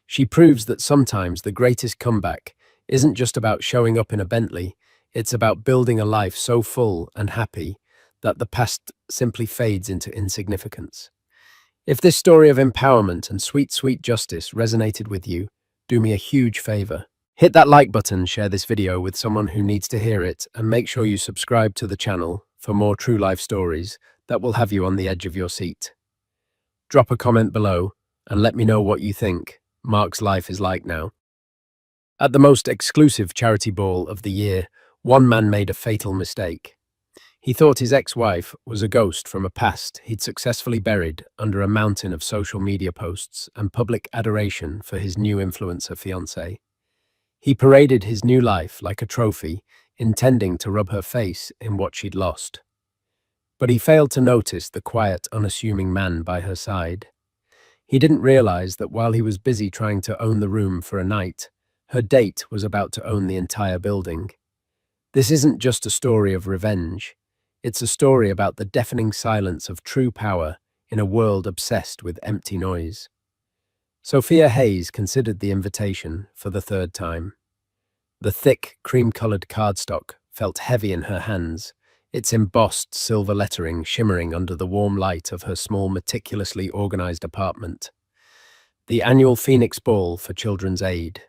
She proves that sometimes the greatest comeback isn't just about showing up in a Bentley, it's about building a life so full and happy that the past simply fades into insignificance. If this story of empowerment and sweet, sweet justice resonated with you, do me a huge favor. Hit that like button, share this video with someone who needs to hear it, and make sure you subscribe to the channel for more true life stories that will have you on the edge of your seat. Drop a comment below and let me know what you think Mark's life is like now. At the most exclusive charity ball of the year, one man made a fatal mistake. He thought his ex-wife was a ghost from a past he'd successfully buried under a mountain of social media posts and public adoration for his new influencer fiancée. He paraded his new life like a trophy, intending to rub her face in what she'd lost. But he failed to notice the quiet, unassuming man by her side. He didn't realize that while he was busy trying to own the room for a night, her date was about to own the entire building. This isn't just a story of revenge. It's a story about the deafening silence of true power in a world obsessed with empty noise. Sophia Hayes considered the invitation for the third time. The thick, cream-colored cardstock felt heavy in her hands, its embossed silver lettering shimmering under the warm light of her small, meticulously organized apartment. The annual Phoenix Ball for Children's Aid,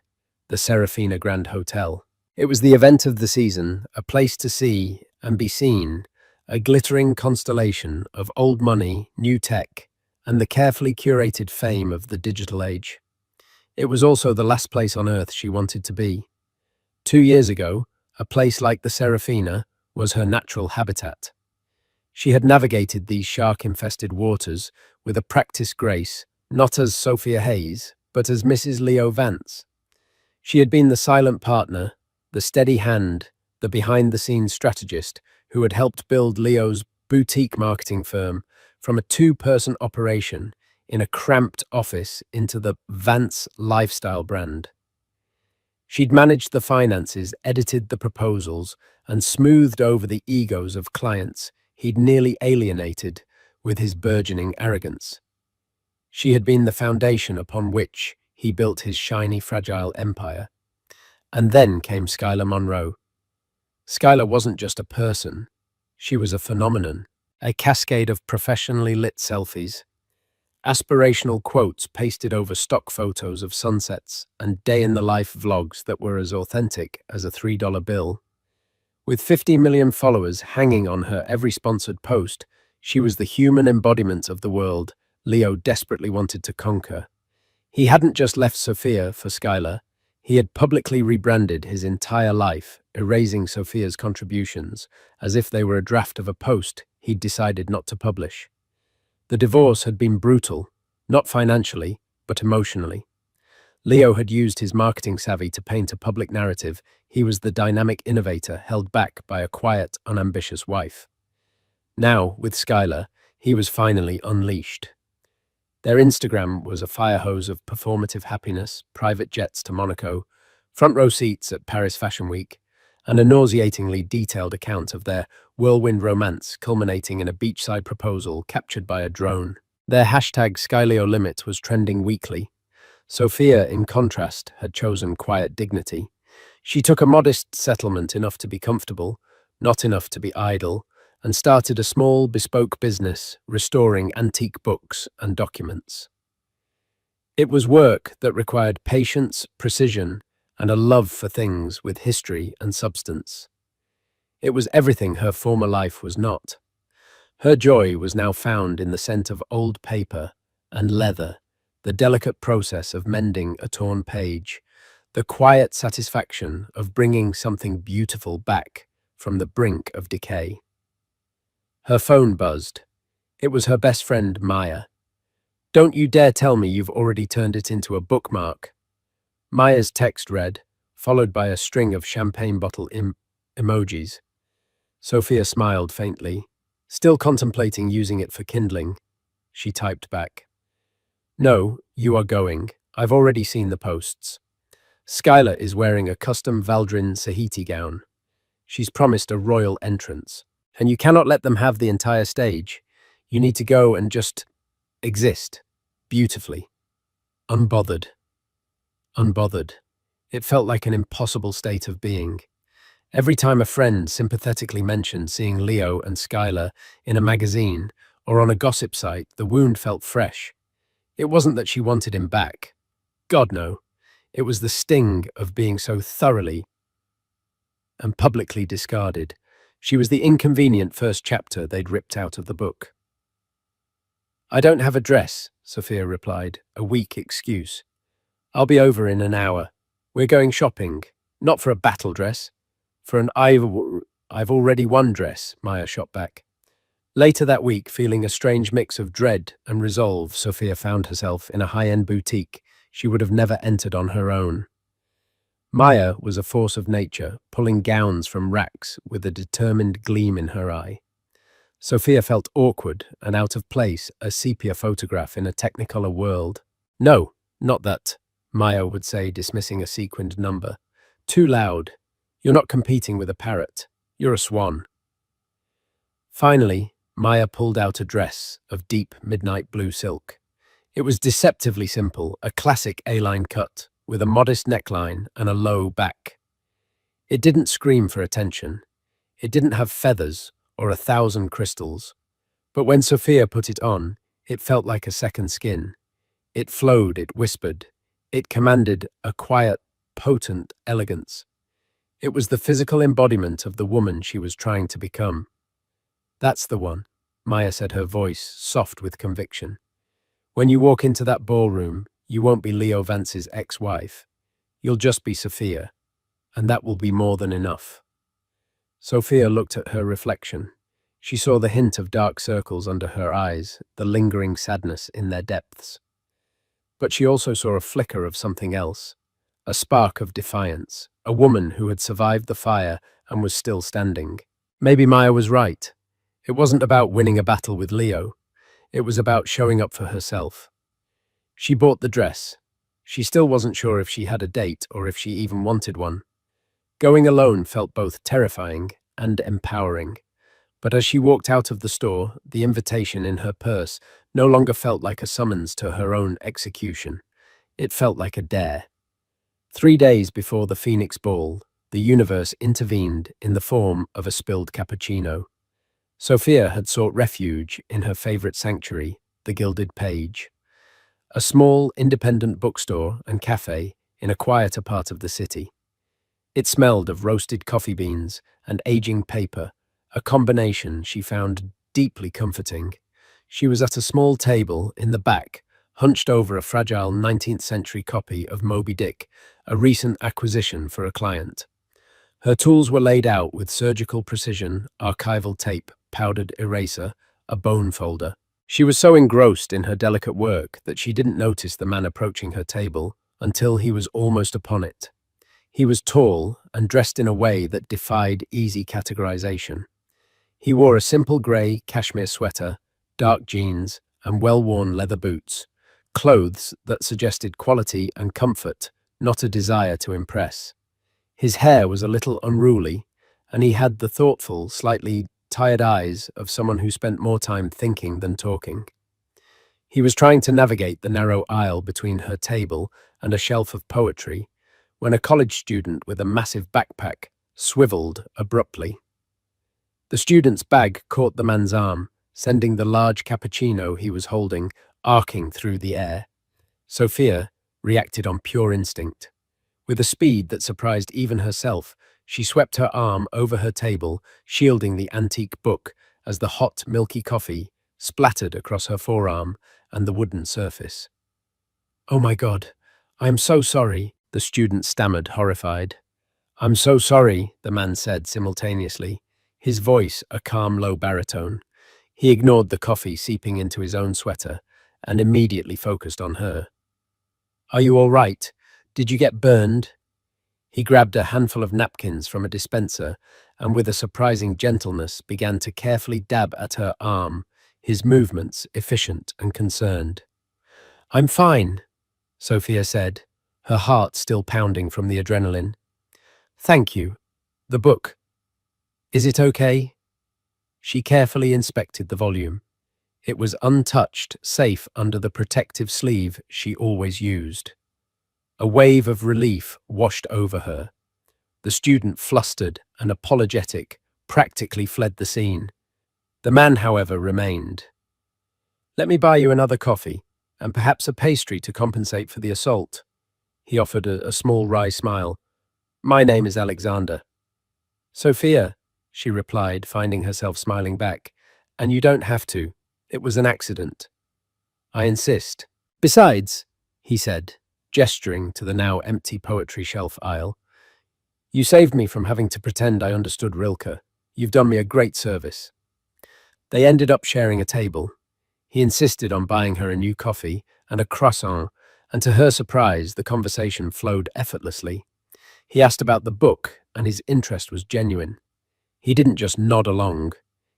the Serafina Grand Hotel. It was the event of the season, a place to see and be seen, a glittering constellation of old money, new tech, and the carefully curated fame of the digital age. It was also the last place on Earth she wanted to be. 2 years ago, a place like the Serafina was her natural habitat. She had navigated these shark-infested waters with a practiced grace, not as Sophia Hayes, but as Mrs. Leo Vance. She had been the silent partner, the steady hand, the behind-the-scenes strategist who had helped build Leo's boutique marketing firm from a 2-person operation in a cramped office into the Vance lifestyle brand. She'd managed the finances, edited the proposals, and smoothed over the egos of clients he'd nearly alienated with his burgeoning arrogance. She had been the foundation upon which he built his shiny, fragile empire. And then came Skylar Monroe. Skylar wasn't just a person. She was a phenomenon, a cascade of professionally lit selfies, aspirational quotes pasted over stock photos of sunsets, and day-in-the-life vlogs that were as authentic as a $3 bill. With 50 million followers hanging on her every sponsored post, she was the human embodiment of the world Leo desperately wanted to conquer. He hadn't just left Sophia for Skylar. He had publicly rebranded his entire life, erasing Sophia's contributions, as if they were a draft of a post he'd decided not to publish. The divorce had been brutal, not financially, but emotionally. Leo had used his marketing savvy to paint a public narrative he was the dynamic innovator held back by a quiet, unambitious wife. Now, with Skylar, he was finally unleashed. Their Instagram was a fire hose of performative happiness, private jets to Monaco, front row seats at Paris Fashion Week, and a nauseatingly detailed account of their whirlwind romance culminating in a beachside proposal captured by a drone. Their hashtag #SkyleoLimit was trending weekly. Sophia, in contrast, had chosen quiet dignity. She took a modest settlement enough to be comfortable, not enough to be idle, and started a small, bespoke business restoring antique books and documents. It was work that required patience, precision, and a love for things with history and substance. It was everything her former life was not. Her joy was now found in the scent of old paper and leather, the delicate process of mending a torn page, the quiet satisfaction of bringing something beautiful back from the brink of decay. Her phone buzzed. It was her best friend, Maya. "Don't you dare tell me you've already turned it into a bookmark." Maya's text read, followed by a string of champagne bottle emojis. Sophia smiled faintly. "Still contemplating using it for kindling," she typed back. "No, you are going. I've already seen the posts. Skylar is wearing a custom Valdrin Sahiti gown. She's promised a royal entrance. And you cannot let them have the entire stage. You need to go and just exist. Beautifully. Unbothered. Unbothered. It felt like an impossible state of being. Every time a friend sympathetically mentioned seeing Leo and Skylar in a magazine or on a gossip site, the wound felt fresh. It wasn't that she wanted him back. God, no. It was the sting of being so thoroughly and publicly discarded. She was the inconvenient first chapter they'd ripped out of the book. "I don't have a dress," Sophia replied, a weak excuse. "I'll be over in an hour. We're going shopping. Not for a battle dress. For an I've already won dress," Maya shot back. Later that week, feeling a strange mix of dread and resolve, Sophia found herself in a high-end boutique she would have never entered on her own. Maya was a force of nature, pulling gowns from racks with a determined gleam in her eye. Sophia felt awkward and out of place, a sepia photograph in a technicolor world. "No, not that," Maya would say, dismissing a sequined number. "Too loud. You're not competing with a parrot. You're a swan." Finally, Maya pulled out a dress of deep midnight blue silk. It was deceptively simple, a classic A-line cut, with a modest neckline and a low back. It didn't scream for attention. It didn't have feathers or 1,000 crystals. But when Sophia put it on, it felt like a second skin. It flowed, it whispered. It commanded a quiet, potent elegance. It was the physical embodiment of the woman she was trying to become. "That's the one," Maya said, her voice soft with conviction. "When you walk into that ballroom, you won't be Leo Vance's ex-wife. You'll just be Sophia, and that will be more than enough." Sophia looked at her reflection. She saw the hint of dark circles under her eyes, the lingering sadness in their depths. But she also saw a flicker of something else, a spark of defiance, a woman who had survived the fire and was still standing. Maybe Maya was right. It wasn't about winning a battle with Leo. It was about showing up for herself. She bought the dress. She still wasn't sure if she had a date or if she even wanted one. Going alone felt both terrifying and empowering. But as she walked out of the store, the invitation in her purse no longer felt like a summons to her own execution. It felt like a dare. 3 days before the Phoenix Ball, the universe intervened in the form of a spilled cappuccino. Sophia had sought refuge in her favorite sanctuary, the Gilded Page, a small, independent bookstore and cafe in a quieter part of the city. It smelled of roasted coffee beans and aging paper, a combination she found deeply comforting. She was at a small table in the back, hunched over a fragile 19th century copy of Moby Dick, a recent acquisition for a client. Her tools were laid out with surgical precision, archival tape, powdered eraser, a bone folder. She was so engrossed in her delicate work that she didn't notice the man approaching her table until he was almost upon it. He was tall and dressed in a way that defied easy categorization. He wore a simple grey cashmere sweater, dark jeans, and well-worn leather boots, clothes that suggested quality and comfort, not a desire to impress. His hair was a little unruly, and he had the thoughtful, slightly tired eyes of someone who spent more time thinking than talking. He was trying to navigate the narrow aisle between her table and a shelf of poetry when a college student with a massive backpack swiveled abruptly. The student's bag caught the man's arm, sending the large cappuccino he was holding arcing through the air. Sophia reacted on pure instinct. With a speed that surprised even herself, she swept her arm over her table, shielding the antique book as the hot, milky coffee splattered across her forearm and the wooden surface. "Oh my God, I am so sorry," the student stammered, horrified. "I'm so sorry," the man said simultaneously, his voice a calm, low baritone. He ignored the coffee seeping into his own sweater and immediately focused on her. "Are you all right? Did you get burned?" He grabbed a handful of napkins from a dispenser and with a surprising gentleness began to carefully dab at her arm, his movements efficient and concerned. "I'm fine," Sophia said, her heart still pounding from the adrenaline. "Thank you. The book. Is it okay?" She carefully inspected the volume. It was untouched, safe under the protective sleeve she always used. A wave of relief washed over her. The student, flustered and apologetic, practically fled the scene. The man, however, remained. "Let me buy you another coffee, and perhaps a pastry to compensate for the assault." He offered a small wry smile. "My name is Alexander." "Sophia," she replied, finding herself smiling back. "And you don't have to. It was an accident." "I insist." "Besides," he said, gesturing to the now empty poetry shelf aisle, "you saved me from having to pretend I understood Rilke. You've done me a great service." They ended up sharing a table. He insisted on buying her a new coffee and a croissant, and to her surprise, the conversation flowed effortlessly. He asked about the book, and his interest was genuine. He didn't just nod along.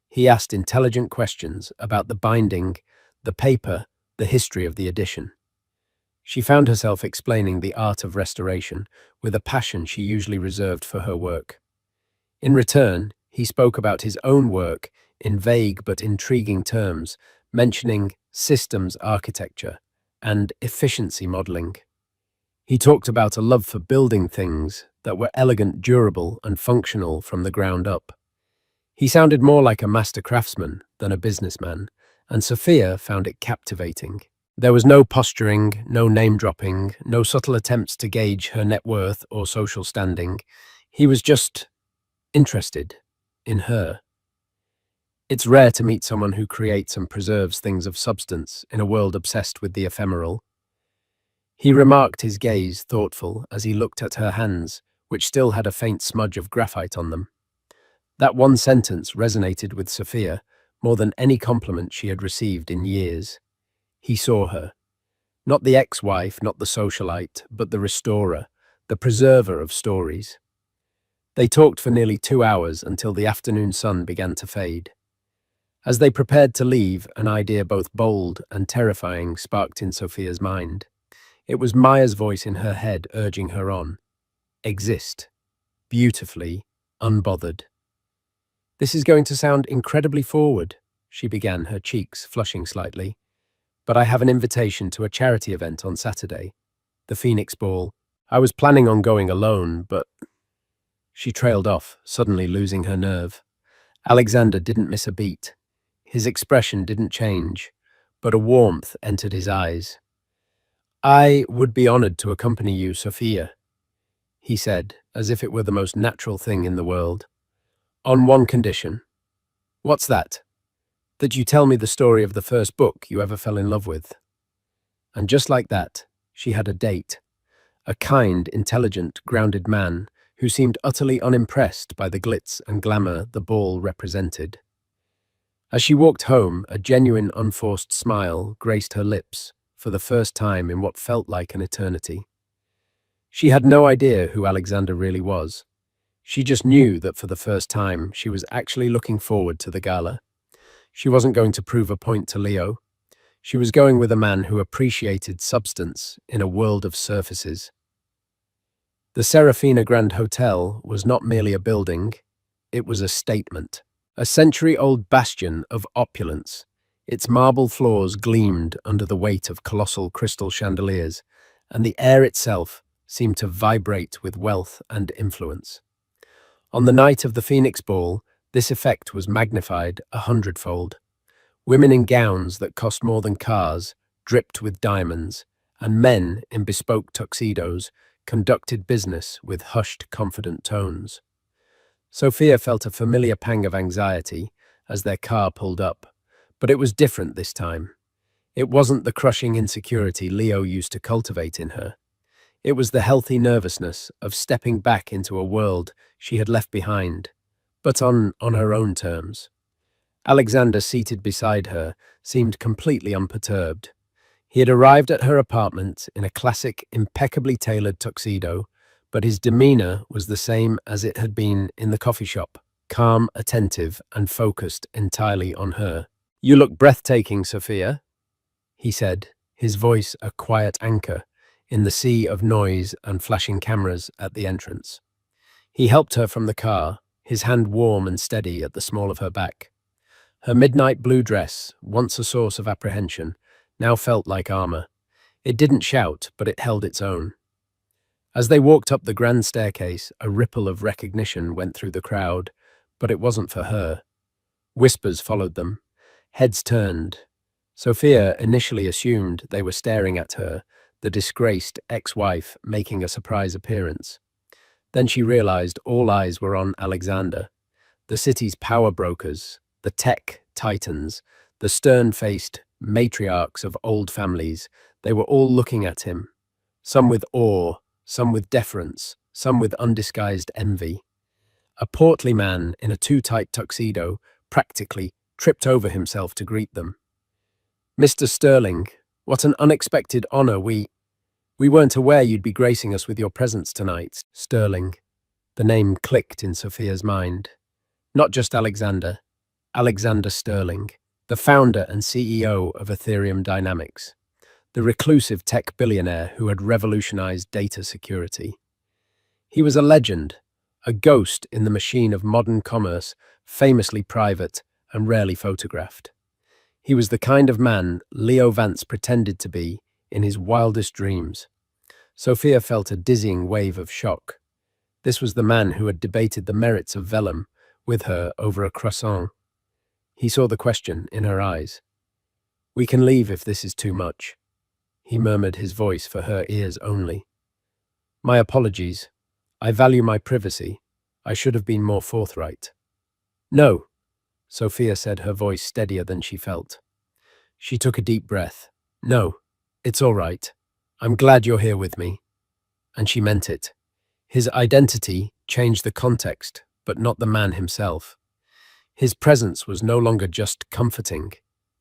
He asked intelligent questions about the binding, the paper, the history of the edition. She found herself explaining the art of restoration with a passion she usually reserved for her work. In return, he spoke about his own work in vague but intriguing terms, mentioning systems architecture and efficiency modeling. He talked about a love for building things that were elegant, durable, and functional from the ground up. He sounded more like a master craftsman than a businessman, and Sophia found it captivating. There was no posturing, no name-dropping, no subtle attempts to gauge her net worth or social standing. He was just interested in her. It's rare to meet someone who creates and preserves things of substance in a world obsessed with the ephemeral. He remarked, his gaze thoughtful, as he looked at her hands, which still had a faint smudge of graphite on them. That one sentence resonated with Sophia more than any compliment she had received in years. He saw her. Not the ex-wife, not the socialite, but the restorer, the preserver of stories. They talked for nearly 2 hours until the afternoon sun began to fade. As they prepared to leave, an idea both bold and terrifying sparked in Sophia's mind. It was Maya's voice in her head urging her on. Exist. Beautifully, unbothered. "This is going to sound incredibly forward," she began, her cheeks flushing slightly. "But I have an invitation to a charity event on Saturday, the Phoenix Ball. I was planning on going alone, but—" She trailed off, suddenly losing her nerve. Alexander didn't miss a beat. His expression didn't change, but a warmth entered his eyes. "I would be honored to accompany you, Sophia," he said, as if it were the most natural thing in the world. "On one condition." "What's that?" "That you tell me the story of the first book you ever fell in love with." And just like that, she had a date. a kind, intelligent, grounded man who seemed utterly unimpressed by the glitz and glamour the ball represented. As she walked home, a genuine, unforced smile graced her lips for the first time in what felt like an eternity. She had no idea who Alexander really was. She just knew that for the first time, she was actually looking forward to the gala. She wasn't going to prove a point to Leo. She was going with a man who appreciated substance in a world of surfaces. The Serafina Grand Hotel was not merely a building, it was a statement. A century-old bastion of opulence. Its marble floors gleamed under the weight of colossal crystal chandeliers, and the air itself seemed to vibrate with wealth and influence. On the night of the Phoenix Ball, this effect was magnified 100-fold. Women in gowns that cost more than cars, dripped with diamonds, and men in bespoke tuxedos conducted business with hushed, confident tones. Sophia felt a familiar pang of anxiety as their car pulled up, but it was different this time. It wasn't the crushing insecurity Leo used to cultivate in her. It was the healthy nervousness of stepping back into a world she had left behind, but on her own terms. Alexander, seated beside her, seemed completely unperturbed. He had arrived at her apartment in a classic, impeccably tailored tuxedo, but his demeanor was the same as it had been in the coffee shop, calm, attentive, and focused entirely on her. "You look breathtaking, Sophia," he said, his voice a quiet anchor in the sea of noise and flashing cameras at the entrance. He helped her from the car, his hand warm and steady at the small of her back. Her midnight blue dress, once a source of apprehension, now felt like armor. It didn't shout, but it held its own. As they walked up the grand staircase, a ripple of recognition went through the crowd, but it wasn't for her. Whispers followed them. Heads turned. Sophia initially assumed they were staring at her, the disgraced ex-wife making a surprise appearance. Then she realized all eyes were on Alexander. The city's power brokers, the tech titans, the stern-faced matriarchs of old families, they were all looking at him, some with awe, some with deference, some with undisguised envy. A portly man in a too-tight tuxedo practically tripped over himself to greet them. "Mr. Sterling, what an unexpected honor. We weren't aware you'd be gracing us with your presence tonight." Sterling. The name clicked in Sophia's mind. Not just Alexander Sterling, the founder and CEO of Ethereum Dynamics, the reclusive tech billionaire who had revolutionized data security. He was a legend, a ghost in the machine of modern commerce, famously private and rarely photographed. He was the kind of man Leo Vance pretended to be in his wildest dreams. Sophia felt a dizzying wave of shock. This was the man who had debated the merits of vellum with her over a croissant. He saw the question in her eyes. "We can leave if this is too much," he murmured, his voice for her ears only. "My apologies. I value my privacy. I should have been more forthright." "No," Sophia said, her voice steadier than she felt. She took a deep breath. "No, it's all right. I'm glad you're here with me." And she meant it. His identity changed the context, but not the man himself. His presence was no longer just comforting.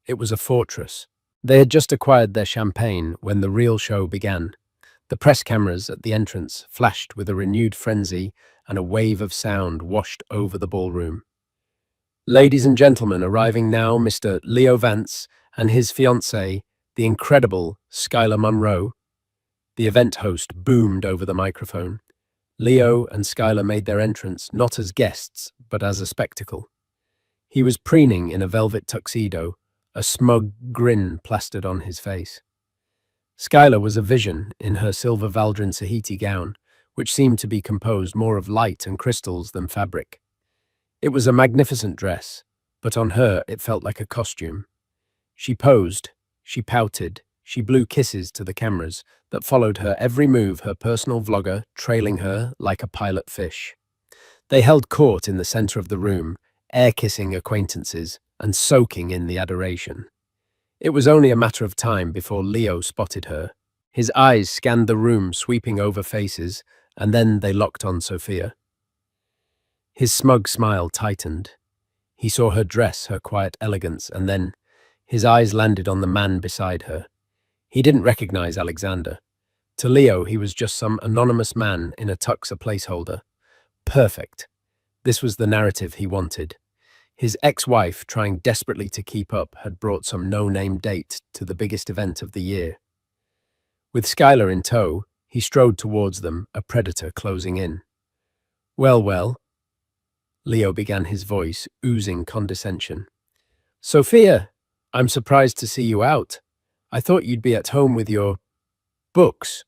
It was a fortress. They had just acquired their champagne when the real show began. The press cameras at the entrance flashed with a renewed frenzy, and a wave of sound washed over the ballroom. "Ladies and gentlemen, arriving now, Mr. Leo Vance and his fiancée, the incredible Skylar Monroe." The event host boomed over the microphone. Leo and Skylar made their entrance not as guests, but as a spectacle. He was preening in a velvet tuxedo, a smug grin plastered on his face. Skylar was a vision in her silver Valdrin Sahiti gown, which seemed to be composed more of light and crystals than fabric. It was a magnificent dress, but on her it felt like a costume. She posed, she pouted, she blew kisses to the cameras that followed her every move, her personal vlogger trailing her like a pilot fish. They held court in the center of the room, air-kissing acquaintances and soaking in the adoration. It was only a matter of time before Leo spotted her. His eyes scanned the room, sweeping over faces, and then they locked on Sophia. His smug smile tightened. He saw her dress, her quiet elegance, and then his eyes landed on the man beside her. He didn't recognize Alexander. To Leo, he was just some anonymous man in a tux, a placeholder. Perfect. This was the narrative he wanted. His ex-wife, trying desperately to keep up, had brought some no-name date to the biggest event of the year. With Skylar in tow, he strode towards them, a predator closing in. Well, well, Leo began, his voice oozing condescension. Sophia, I'm surprised to see you out. I thought you'd be at home with your books.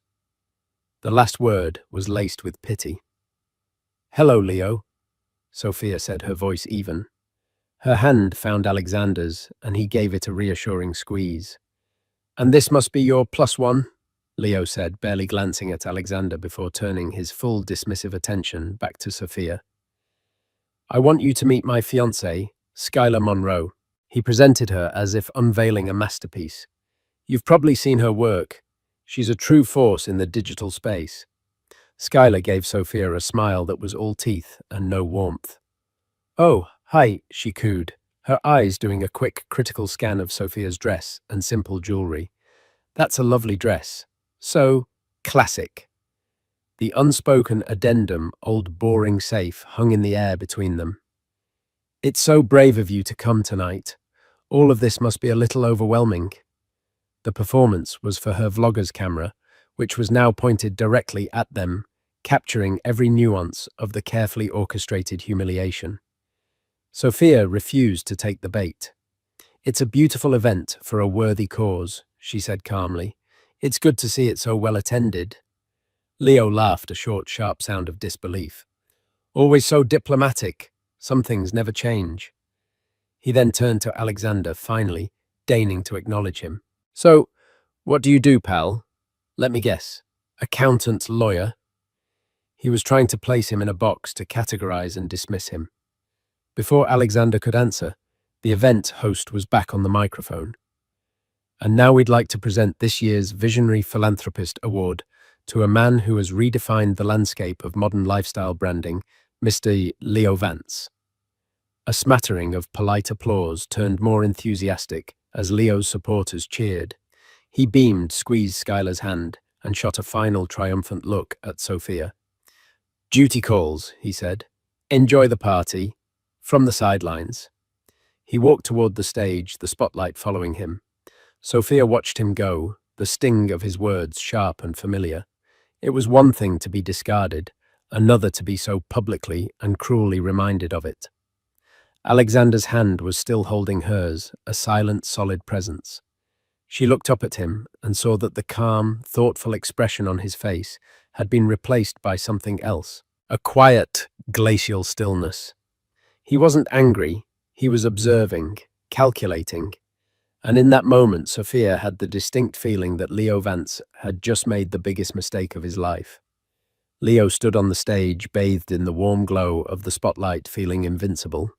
The last word was laced with pity. Hello, Leo, Sophia said, her voice even. Her hand found Alexander's, and he gave it a reassuring squeeze. And this must be your plus one, Leo said, barely glancing at Alexander before turning his full dismissive attention back to Sophia. I want you to meet my fiancée, Skylar Monroe. He presented her as if unveiling a masterpiece. You've probably seen her work. She's a true force in the digital space. Skylar gave Sophia a smile that was all teeth and no warmth. Oh, hi, she cooed, her eyes doing a quick, critical scan of Sophia's dress and simple jewelry. That's a lovely dress. So classic. The unspoken addendum, old boring safe, hung in the air between them. It's so brave of you to come tonight. All of this must be a little overwhelming. The performance was for her vlogger's camera, which was now pointed directly at them, capturing every nuance of the carefully orchestrated humiliation. Sophia refused to take the bait. It's a beautiful event for a worthy cause, she said calmly. It's good to see it so well attended. Leo laughed, a short, sharp sound of disbelief. Always so diplomatic. Some things never change. He then turned to Alexander, finally, deigning to acknowledge him. So, what do you do, pal? Let me guess. Accountant, lawyer? He was trying to place him in a box to categorize and dismiss him. Before Alexander could answer, the event host was back on the microphone. And now we'd like to present this year's Visionary Philanthropist Award to a man who has redefined the landscape of modern lifestyle branding, Mr. Leo Vance. A smattering of polite applause turned more enthusiastic as Leo's supporters cheered. He beamed, squeezed Skylar's hand, and shot a final triumphant look at Sophia. Duty calls, he said. Enjoy the party. From the sidelines. He walked toward the stage, the spotlight following him. Sophia watched him go, the sting of his words sharp and familiar. It was one thing to be discarded, another to be so publicly and cruelly reminded of it. Alexander's hand was still holding hers, a silent, solid presence. She looked up at him and saw that the calm, thoughtful expression on his face had been replaced by something else, a quiet, glacial stillness. He wasn't angry, he was observing, calculating. And in that moment, Sophia had the distinct feeling that Leo Vance had just made the biggest mistake of his life. Leo stood on the stage, bathed in the warm glow of the spotlight, feeling invincible.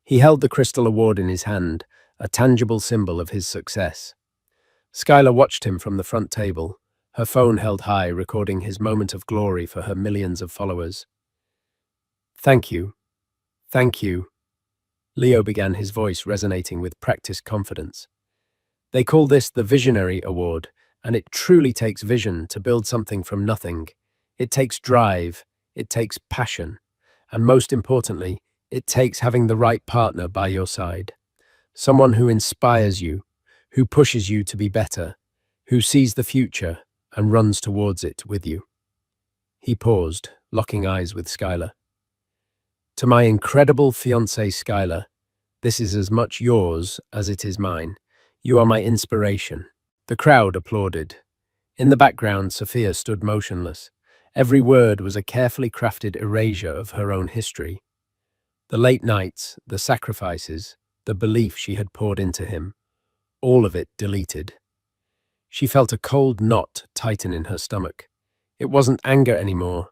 He held the crystal award in his hand, a tangible symbol of his success. Skylar watched him from the front table, her phone held high, recording his moment of glory for her millions of followers. Thank you. Thank you. Leo began, his voice resonating with practiced confidence. They call this the Visionary Award, and it truly takes vision to build something from nothing. It takes drive, it takes passion, and most importantly, it takes having the right partner by your side. Someone who inspires you, who pushes you to be better, who sees the future and runs towards it with you. He paused, locking eyes with Skylar. To my incredible fiancée Skylar, this is as much yours as it is mine. You are my inspiration. The crowd applauded. In the background, Sophia stood motionless. Every word was a carefully crafted erasure of her own history. The late nights, the sacrifices, the belief she had poured into him, all of it deleted. She felt a cold knot tighten in her stomach. It wasn't anger anymore.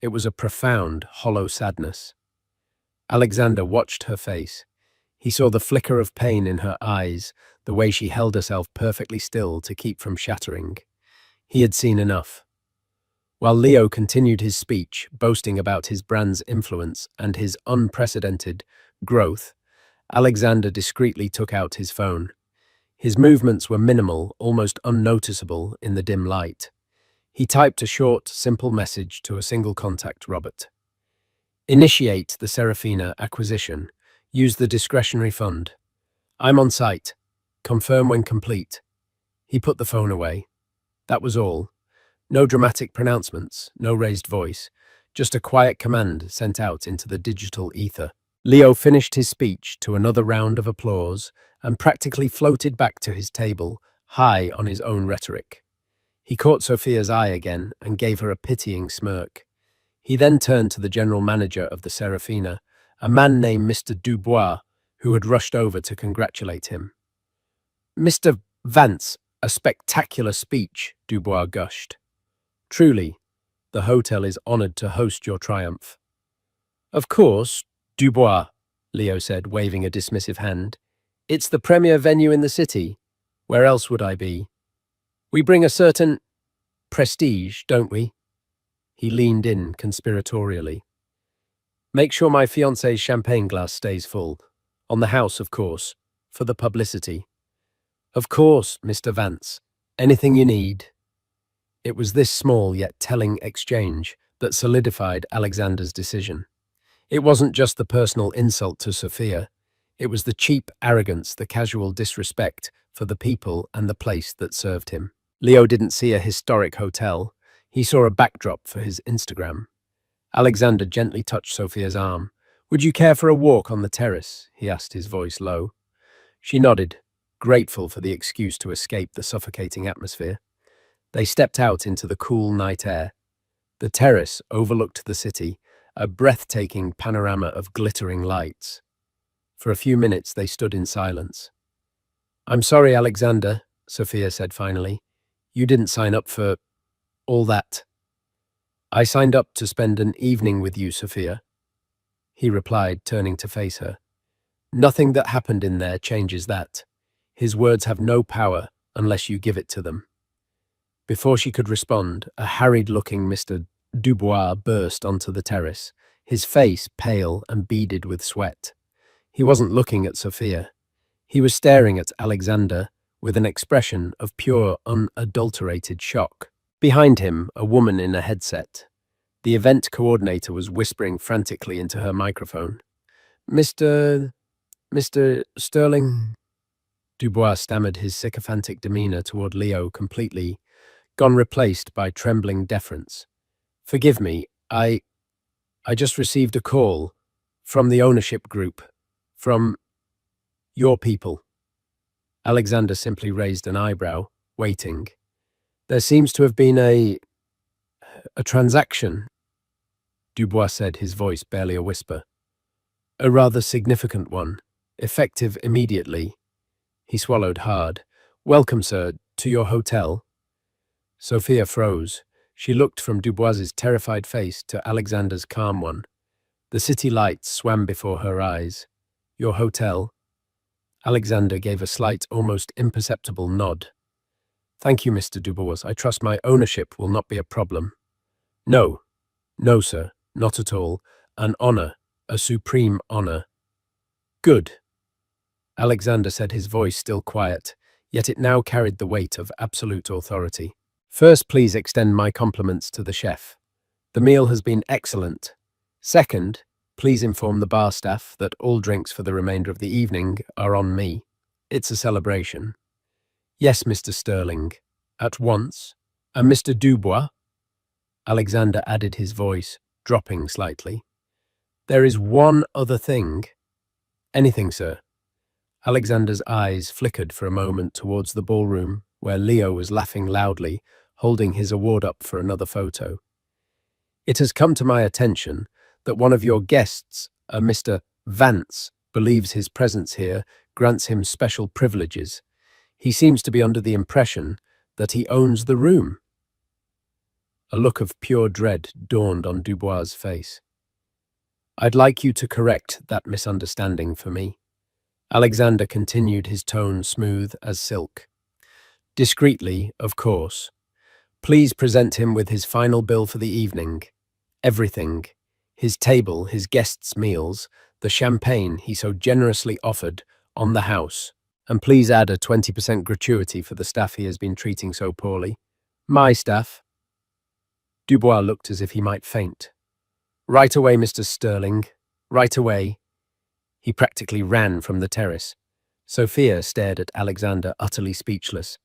It was a profound, hollow sadness. Alexander watched her face. He saw the flicker of pain in her eyes, the way she held herself perfectly still to keep from shattering. He had seen enough. While Leo continued his speech, boasting about his brand's influence and his unprecedented growth, Alexander discreetly took out his phone. His movements were minimal, almost unnoticeable in the dim light. He typed a short, simple message to a single contact, Robert. Initiate the Serafina acquisition. Use the discretionary fund. I'm on site. Confirm when complete. He put the phone away. That was all. No dramatic pronouncements, no raised voice, just a quiet command sent out into the digital ether. Leo finished his speech to another round of applause and practically floated back to his table, high on his own rhetoric. He caught Sophia's eye again and gave her a pitying smirk. He then turned to the general manager of the Serafina, a man named Mr. Dubois, who had rushed over to congratulate him. Mr. Vance, a spectacular speech, Dubois gushed. Truly, the hotel is honored to host your triumph. Of course, Dubois, Leo said, waving a dismissive hand. It's the premier venue in the city. Where else would I be? We bring a certain prestige, don't we? He leaned in conspiratorially. Make sure my fiancée's champagne glass stays full. On the house, of course, for the publicity. Of course, Mr. Vance. Anything you need. It was this small yet telling exchange that solidified Alexander's decision. It wasn't just the personal insult to Sophia. It was the cheap arrogance, the casual disrespect for the people and the place that served him. Leo didn't see a historic hotel. He saw a backdrop for his Instagram. Alexander gently touched Sophia's arm. Would you care for a walk on the terrace? He asked, his voice low. She nodded, grateful for the excuse to escape the suffocating atmosphere. They stepped out into the cool night air. The terrace overlooked the city, a breathtaking panorama of glittering lights. For a few minutes they stood in silence. I'm sorry, Alexander, Sophia said finally. You didn't sign up for all that. I signed up to spend an evening with you, Sophia, he replied, turning to face her. Nothing that happened in there changes that. His words have no power unless you give it to them. Before she could respond, a harried-looking Mr. Dubois burst onto the terrace, his face pale and beaded with sweat. He wasn't looking at Sophia. He was staring at Alexander with an expression of pure, unadulterated shock. Behind him, a woman in a headset. The event coordinator was whispering frantically into her microphone. Mr. Sterling? Dubois stammered, his sycophantic demeanor toward Leo completely gone, replaced by trembling deference. Forgive me, I just received a call from the ownership group, from your people. Alexander simply raised an eyebrow, waiting. There seems to have been a transaction, Dubois said, his voice barely a whisper. A rather significant one, effective immediately. He swallowed hard. Welcome, sir, to your hotel. Sophia froze. She looked from Dubois's terrified face to Alexander's calm one. The city lights swam before her eyes. Your hotel? Alexander gave a slight, almost imperceptible nod. Thank you, Mr. Dubois. I trust my ownership will not be a problem. No, sir, not at all. An honor, a supreme honor. Good. Alexander said, his voice still quiet, yet it now carried the weight of absolute authority. First, please extend my compliments to the chef. The meal has been excellent. Second, please inform the bar staff that all drinks for the remainder of the evening are on me. It's a celebration. Yes, Mr. Sterling. At once. And Mr. Dubois? Alexander added, his voice dropping slightly. There is one other thing. Anything, sir. Alexander's eyes flickered for a moment towards the ballroom, where Leo was laughing loudly, holding his award up for another photo. It has come to my attention that one of your guests, a Mr. Vance, believes his presence here grants him special privileges. He seems to be under the impression that he owns the room. A look of pure dread dawned on Dubois' face. I'd like you to correct that misunderstanding for me. Alexander continued, his tone smooth as silk. Discreetly, of course. Please present him with his final bill for the evening. Everything. His table, his guests' meals, the champagne he so generously offered on the house. And please add a 20% gratuity for the staff he has been treating so poorly. My staff? Dubois looked as if he might faint. Right away, Mr. Sterling. Right away. He practically ran from the terrace. Sophia stared at Alexander, utterly speechless.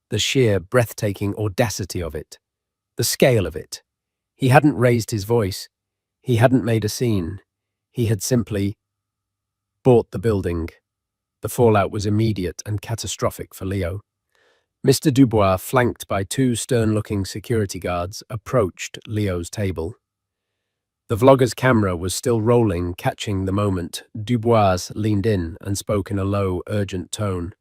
The sheer, breathtaking audacity of it. The scale of it. He hadn't raised his voice. He hadn't made a scene. He had simply bought the building. The fallout was immediate and catastrophic for Leo. Mr. Dubois, flanked by two stern-looking security guards, approached Leo's table. The vlogger's camera was still rolling, catching the moment. Dubois leaned in and spoke in a low, urgent tone.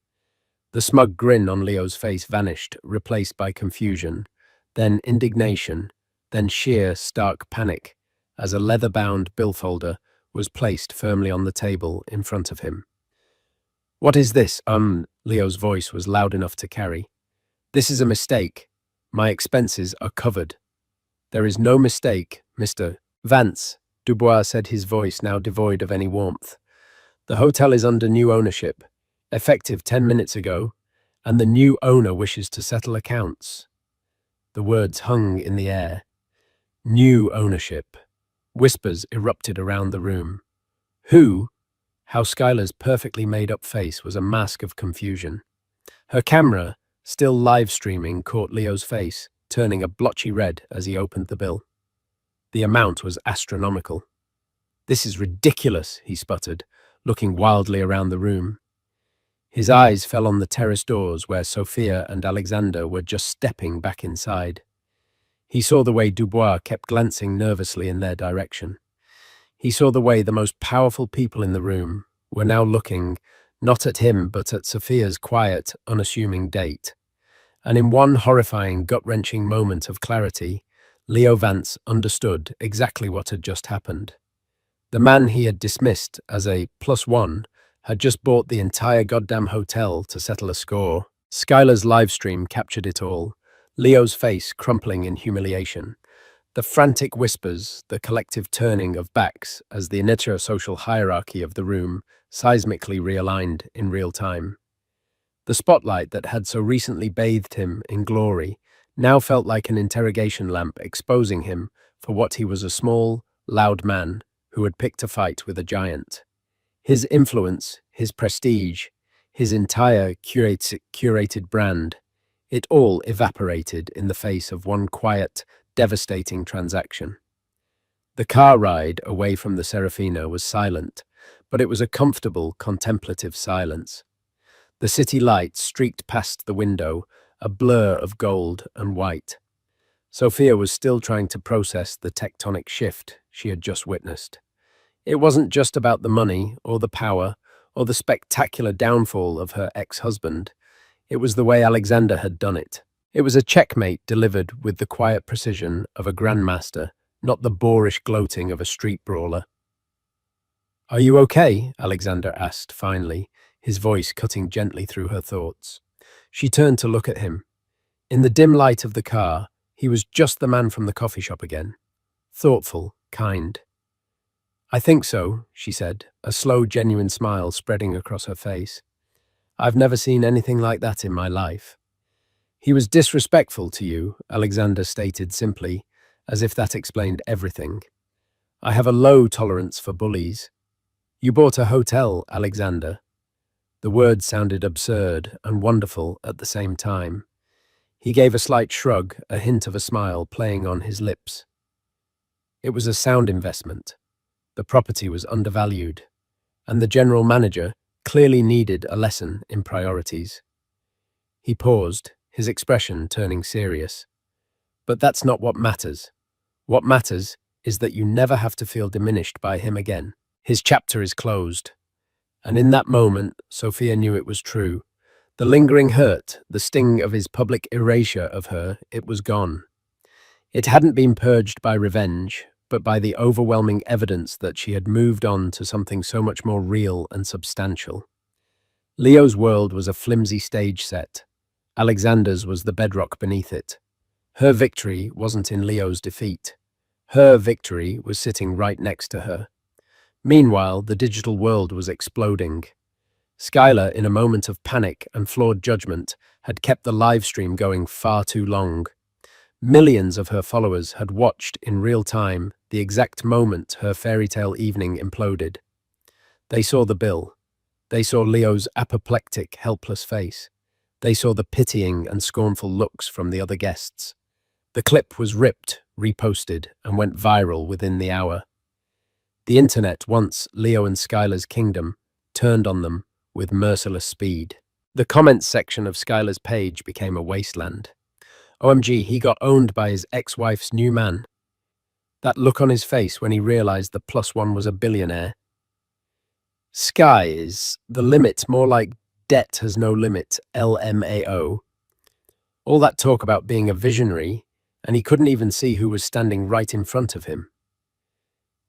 The smug grin on Leo's face vanished, replaced by confusion, then indignation, then sheer, stark panic, as a leather-bound billfolder was placed firmly on the table in front of him. What is this? Leo's voice was loud enough to carry. This is a mistake. My expenses are covered. There is no mistake, Mr. Vance, Dubois said, his voice now devoid of any warmth. The hotel is under new ownership, effective 10 minutes ago, and the new owner wishes to settle accounts. The words hung in the air. New ownership. Whispers erupted around the room. Who? How Skylar's perfectly made-up face was a mask of confusion. Her camera, still live-streaming, caught Leo's face, turning a blotchy red as he opened the bill. The amount was astronomical. This is ridiculous, he sputtered, looking wildly around the room. His eyes fell on the terrace doors where Sophia and Alexander were just stepping back inside. He saw the way Dubois kept glancing nervously in their direction. He saw the way the most powerful people in the room were now looking not at him but at Sophia's quiet, unassuming date. And in one horrifying, gut-wrenching moment of clarity, Leo Vance understood exactly what had just happened. The man he had dismissed as a +1 had just bought the entire goddamn hotel to settle a score. Skylar's livestream captured it all, Leo's face crumpling in humiliation. The frantic whispers, the collective turning of backs as the inter-social hierarchy of the room seismically realigned in real time. The spotlight that had so recently bathed him in glory now felt like an interrogation lamp exposing him for what he was, a small, loud man who had picked a fight with a giant. His influence, his prestige, his entire curated brand, it all evaporated in the face of one quiet, devastating transaction. The car ride away from the Serafina was silent, but it was a comfortable, contemplative silence. The city lights streaked past the window, a blur of gold and white. Sophia was still trying to process the tectonic shift she had just witnessed. It wasn't just about the money or the power or the spectacular downfall of her ex-husband. It was the way Alexander had done it. It was a checkmate delivered with the quiet precision of a grandmaster, not the boorish gloating of a street brawler. "Are you okay?" Alexander asked finally, his voice cutting gently through her thoughts. She turned to look at him. In the dim light of the car, he was just the man from the coffee shop again. Thoughtful, kind. "I think so," she said, a slow, genuine smile spreading across her face. "I've never seen anything like that in my life." "He was disrespectful to you," Alexander stated simply, as if that explained everything. "I have a low tolerance for bullies." "You bought a hotel, Alexander." The words sounded absurd and wonderful at the same time. He gave a slight shrug, a hint of a smile playing on his lips. It was a sound investment. The property was undervalued, and the general manager clearly needed a lesson in priorities. He paused, his expression turning serious. "But that's not what matters. What matters is that you never have to feel diminished by him again. His chapter is closed." And in that moment, Sophia knew it was true. The lingering hurt, the sting of his public erasure of her, it was gone. It hadn't been purged by revenge, but by the overwhelming evidence that she had moved on to something so much more real and substantial. Leo's world was a flimsy stage set. Alexander's was the bedrock beneath it. Her victory wasn't in Leo's defeat. Her victory was sitting right next to her. Meanwhile, the digital world was exploding. Skylar, in a moment of panic and flawed judgment, had kept the live stream going far too long. Millions of her followers had watched in real time the exact moment her fairy tale evening imploded. They saw the bill. They saw Leo's apoplectic, helpless face. They saw the pitying and scornful looks from the other guests. The clip was ripped, reposted, and went viral within the hour. The internet, once Leo and Skylar's kingdom, turned on them with merciless speed. The comments section of Skylar's page became a wasteland. OMG, he got owned by his ex-wife's new man. That look on his face when he realized the plus one was a billionaire. Sky is the limit, more like debt has no limit, LMAO. All that talk about being a visionary, and he couldn't even see who was standing right in front of him.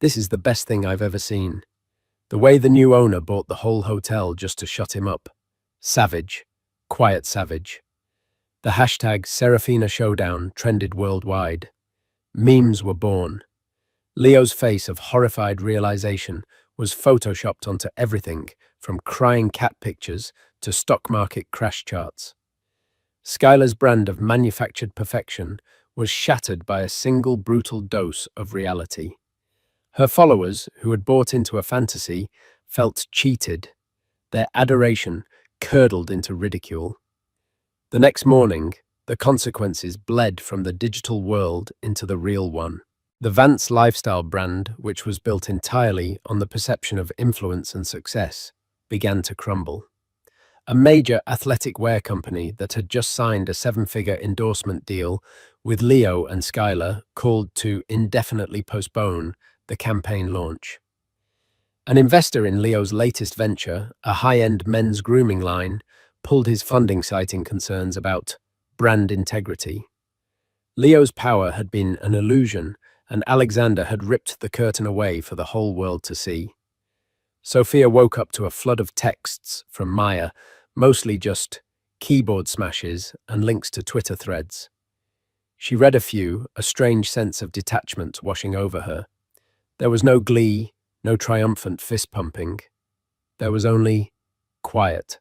This is the best thing I've ever seen. The way the new owner bought the whole hotel just to shut him up. Savage. Quiet savage. The hashtag Serafina Showdown trended worldwide. Memes were born. Leo's face of horrified realization was photoshopped onto everything from crying cat pictures to stock market crash charts. Skylar's brand of manufactured perfection was shattered by a single brutal dose of reality. Her followers, who had bought into a fantasy, felt cheated. Their adoration curdled into ridicule. The next morning, the consequences bled from the digital world into the real one. The Vance lifestyle brand, which was built entirely on the perception of influence and success, began to crumble. A major athletic wear company that had just signed a seven-figure endorsement deal with Leo and Skylar called to indefinitely postpone the campaign launch. An investor in Leo's latest venture, a high-end men's grooming line, pulled his funding citing concerns about brand integrity. Leo's power had been an illusion, and Alexander had ripped the curtain away for the whole world to see. Sophia woke up to a flood of texts from Maya, mostly just keyboard smashes and links to Twitter threads. She read a few, a strange sense of detachment washing over her. There was no glee, no triumphant fist-pumping. There was only quiet.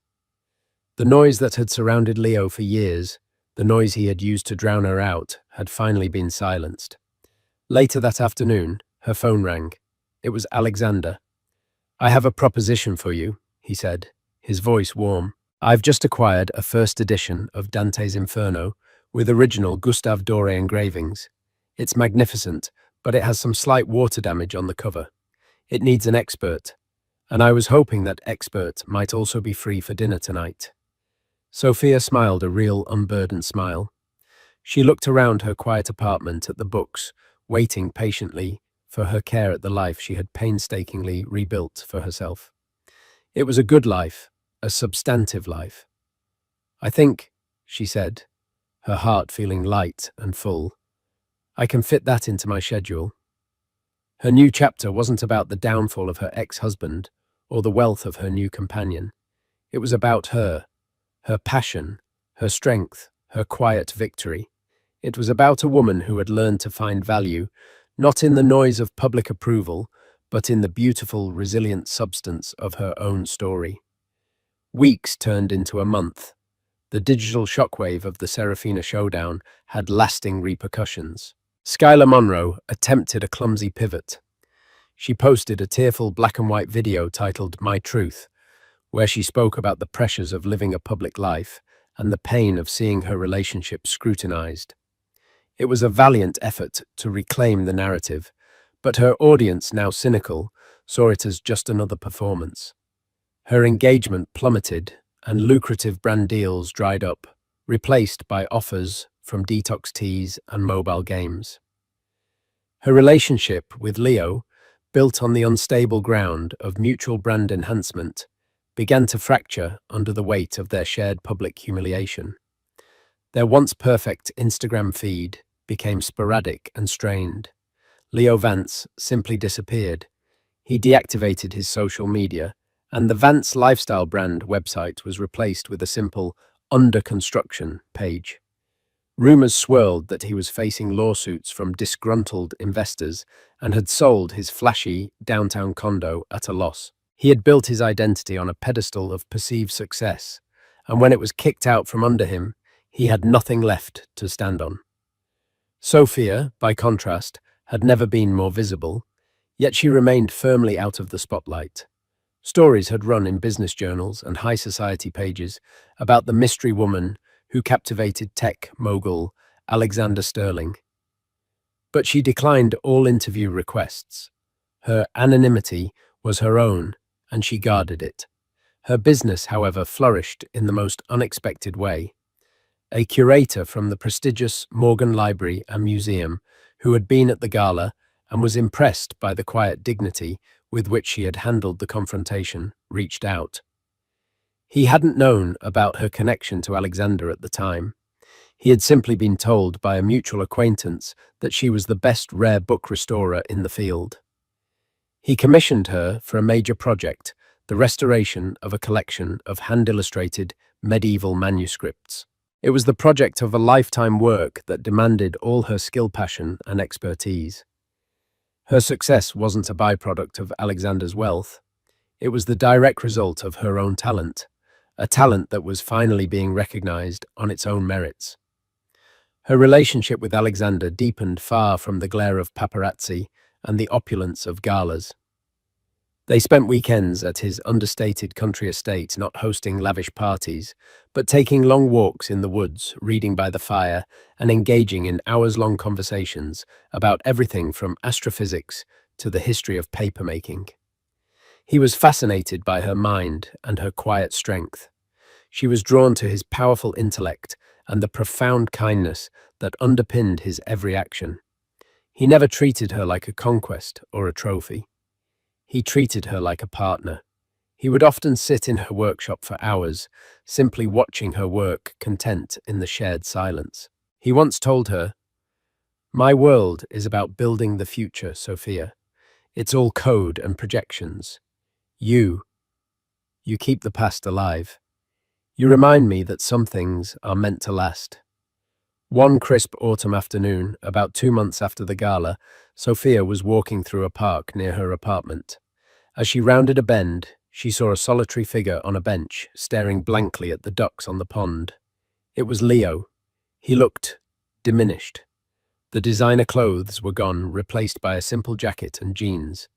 The noise that had surrounded Leo for years, the noise he had used to drown her out, had finally been silenced. Later that afternoon, her phone rang. It was Alexander. "I have a proposition for you," he said, his voice warm. "I've just acquired a first edition of Dante's Inferno with original Gustave Doré engravings. It's magnificent, but it has some slight water damage on the cover. It needs an expert, and I was hoping that expert might also be free for dinner tonight." Sophia smiled a real unburdened smile. She looked around her quiet apartment at the books, waiting patiently for her care at the life she had painstakingly rebuilt for herself. It was a good life, a substantive life. "I think," she said, her heart feeling light and full, "I can fit that into my schedule." Her new chapter wasn't about the downfall of her ex-husband or the wealth of her new companion. It was about her passion, her strength, her quiet victory. It was about a woman who had learned to find value, not in the noise of public approval, but in the beautiful, resilient substance of her own story. Weeks turned into a month. The digital shockwave of the Serafina Showdown had lasting repercussions. Skylar Monroe attempted a clumsy pivot. She posted a tearful black and white video titled "My Truth," where she spoke about the pressures of living a public life and the pain of seeing her relationship scrutinized. It was a valiant effort to reclaim the narrative, but her audience, now cynical, saw it as just another performance. Her engagement plummeted, and lucrative brand deals dried up, replaced by offers from detox teas and mobile games. Her relationship with Leo, built on the unstable ground of mutual brand enhancement, began to fracture under the weight of their shared public humiliation. Their once perfect Instagram feed became sporadic and strained. Leo Vance simply disappeared. He deactivated his social media, and the Vance lifestyle brand website was replaced with a simple "under construction" page. Rumors swirled that he was facing lawsuits from disgruntled investors and had sold his flashy downtown condo at a loss. He had built his identity on a pedestal of perceived success, and when it was kicked out from under him, he had nothing left to stand on. Sophia, by contrast, had never been more visible, yet she remained firmly out of the spotlight. Stories had run in business journals and high society pages about the mystery woman who captivated tech mogul Alexander Sterling. But she declined all interview requests. Her anonymity was her own, and she guarded it. Her business, however, flourished in the most unexpected way. A curator from the prestigious Morgan Library and Museum, who had been at the gala and was impressed by the quiet dignity with which she had handled the confrontation, reached out. He hadn't known about her connection to Alexander at the time. He had simply been told by a mutual acquaintance that she was the best rare book restorer in the field. He commissioned her for a major project, the restoration of a collection of hand-illustrated medieval manuscripts. It was the project of a lifetime work that demanded all her skill, passion, and expertise. Her success wasn't a byproduct of Alexander's wealth. It was the direct result of her own talent, a talent that was finally being recognized on its own merits. Her relationship with Alexander deepened far from the glare of paparazzi and the opulence of galas. They spent weekends at his understated country estate, not hosting lavish parties, but taking long walks in the woods, reading by the fire, and engaging in hours-long conversations about everything from astrophysics to the history of papermaking. He was fascinated by her mind and her quiet strength. She was drawn to his powerful intellect and the profound kindness that underpinned his every action. He never treated her like a conquest or a trophy. He treated her like a partner. He would often sit in her workshop for hours, simply watching her work, content in the shared silence. He once told her, "My world is about building the future, Sophia. It's all code and projections. You keep the past alive. You remind me that some things are meant to last." One crisp autumn afternoon, about 2 months after the gala, Sophia was walking through a park near her apartment. As she rounded a bend, she saw a solitary figure on a bench, staring blankly at the ducks on the pond. It was Leo. He looked diminished. The designer clothes were gone, replaced by a simple jacket and jeans.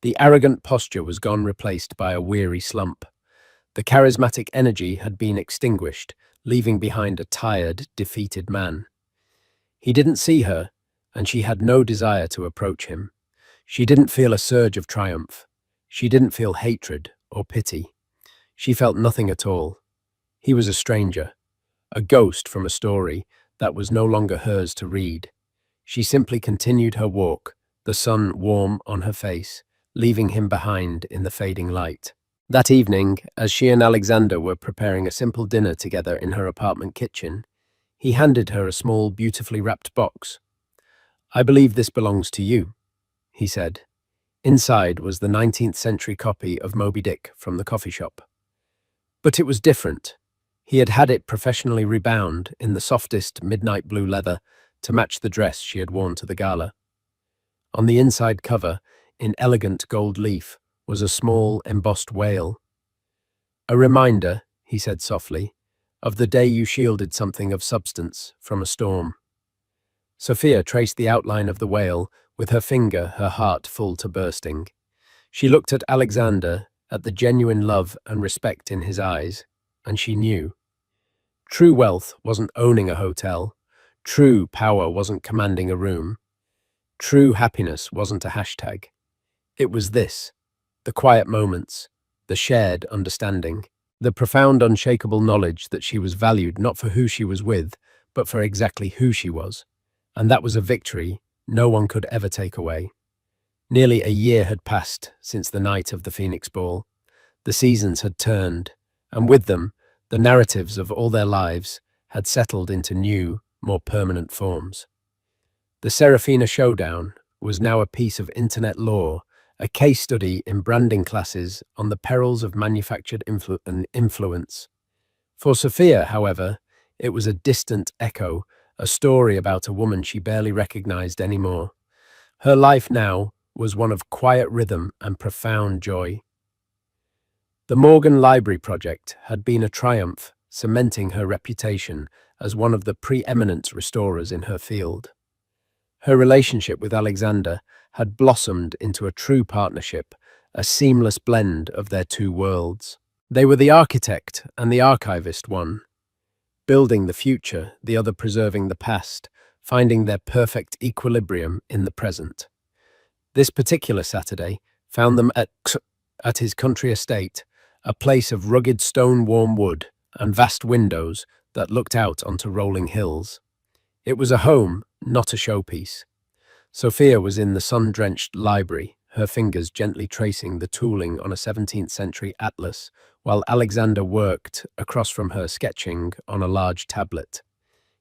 The arrogant posture was gone, replaced by a weary slump. The charismatic energy had been extinguished, leaving behind a tired, defeated man. He didn't see her, and she had no desire to approach him. She didn't feel a surge of triumph. She didn't feel hatred or pity. She felt nothing at all. He was a stranger, a ghost from a story that was no longer hers to read. She simply continued her walk, the sun warm on her face, leaving him behind in the fading light. That evening, as she and Alexander were preparing a simple dinner together in her apartment kitchen, he handed her a small, beautifully wrapped box. "I believe this belongs to you," he said. Inside was the 19th century copy of Moby Dick from the coffee shop. But it was different. He had had it professionally rebound in the softest midnight blue leather to match the dress she had worn to the gala. On the inside cover, in elegant gold leaf, was a small, embossed whale. "A reminder," he said softly, "of the day you shielded something of substance from a storm." Sophia traced the outline of the whale with her finger, her heart full to bursting. She looked at Alexander, at the genuine love and respect in his eyes, and she knew. True wealth wasn't owning a hotel. True power wasn't commanding a room. True happiness wasn't a hashtag. It was this: the quiet moments, the shared understanding, the profound, unshakable knowledge that she was valued not for who she was with, but for exactly who she was. And that was a victory no one could ever take away. Nearly a year had passed since the night of the Phoenix Ball. The seasons had turned, and with them, the narratives of all their lives had settled into new, more permanent forms. The Serafina Showdown was now a piece of internet lore, a case study in branding classes on the perils of manufactured influence. For Sophia, however, it was a distant echo a story about a woman she barely recognized anymore. Her life now was one of quiet rhythm and profound joy. The Morgan Library project had been a triumph, cementing her reputation as one of the preeminent restorers in her field. Her relationship with Alexander had blossomed into a true partnership, a seamless blend of their two worlds. They were the architect and the archivist, one building the future, the other preserving the past, finding their perfect equilibrium in the present. This particular Saturday found them at his country estate, a place of rugged stone-warm wood and vast windows that looked out onto rolling hills. It was a home, not a showpiece. Sophia was in the sun-drenched library, her fingers gently tracing the tooling on a 17th century atlas, while Alexander worked across from her sketching on a large tablet.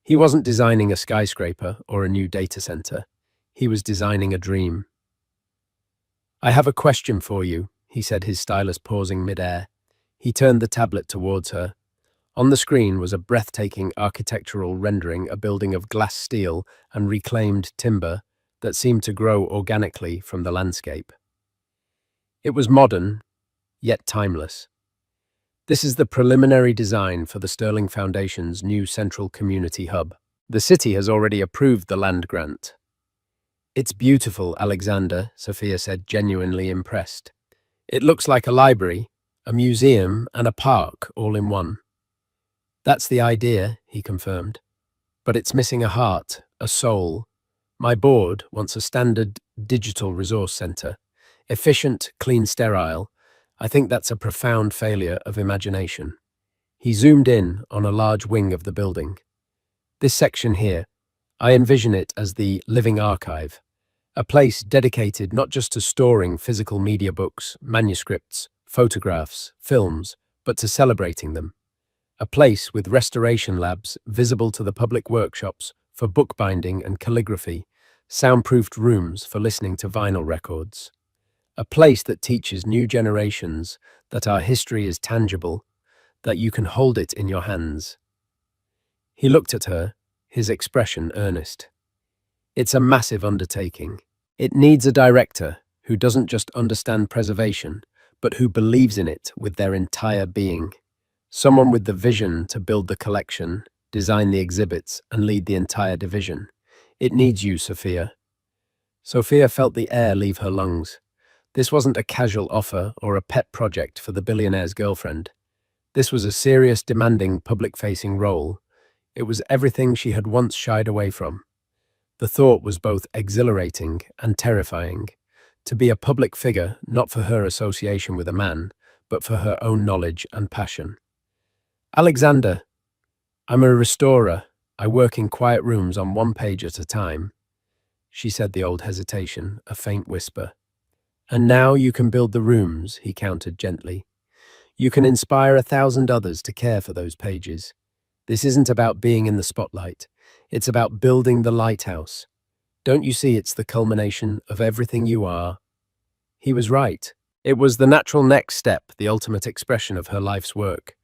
He wasn't designing a skyscraper or a new data center. He was designing a dream. "I have a question for you," he said, his stylus pausing mid-air. He turned the tablet towards her. On the screen was a breathtaking architectural rendering, a building of glass steel and reclaimed timber that seemed to grow organically from the landscape. It was modern, yet timeless. "This is the preliminary design for the Sterling Foundation's new central community hub. The city has already approved the land grant." "It's beautiful, Alexander," Sophia said, genuinely impressed. "It looks like a library, a museum, and a park all in one." "That's the idea," he confirmed. "But it's missing a heart, a soul. My board wants a standard digital resource center. Efficient, clean, sterile. I think that's a profound failure of imagination." He zoomed in on a large wing of the building. "This section here, I envision it as the living archive, a place dedicated not just to storing physical media books, manuscripts, photographs, films, but to celebrating them. A place with restoration labs visible to the public workshops for bookbinding and calligraphy, soundproofed rooms for listening to vinyl records. A place that teaches new generations that our history is tangible, that you can hold it in your hands." He looked at her, his expression earnest. "It's a massive undertaking. It needs a director who doesn't just understand preservation, but who believes in it with their entire being. Someone with the vision to build the collection, design the exhibits, and lead the entire division. It needs you, Sophia." Sophia felt the air leave her lungs. This wasn't a casual offer or a pet project for the billionaire's girlfriend. This was a serious, demanding, public-facing role. It was everything she had once shied away from. The thought was both exhilarating and terrifying. To be a public figure, not for her association with a man, but for her own knowledge and passion. "Alexander, I'm a restorer. I work in quiet rooms on one page at a time," she said, the old hesitation, a faint whisper. "And now you can build the rooms," he countered gently. "You can inspire 1,000 others to care for those pages. This isn't about being in the spotlight. It's about building the lighthouse. Don't you see it's the culmination of everything you are?" He was right. It was the natural next step, the ultimate expression of her life's work.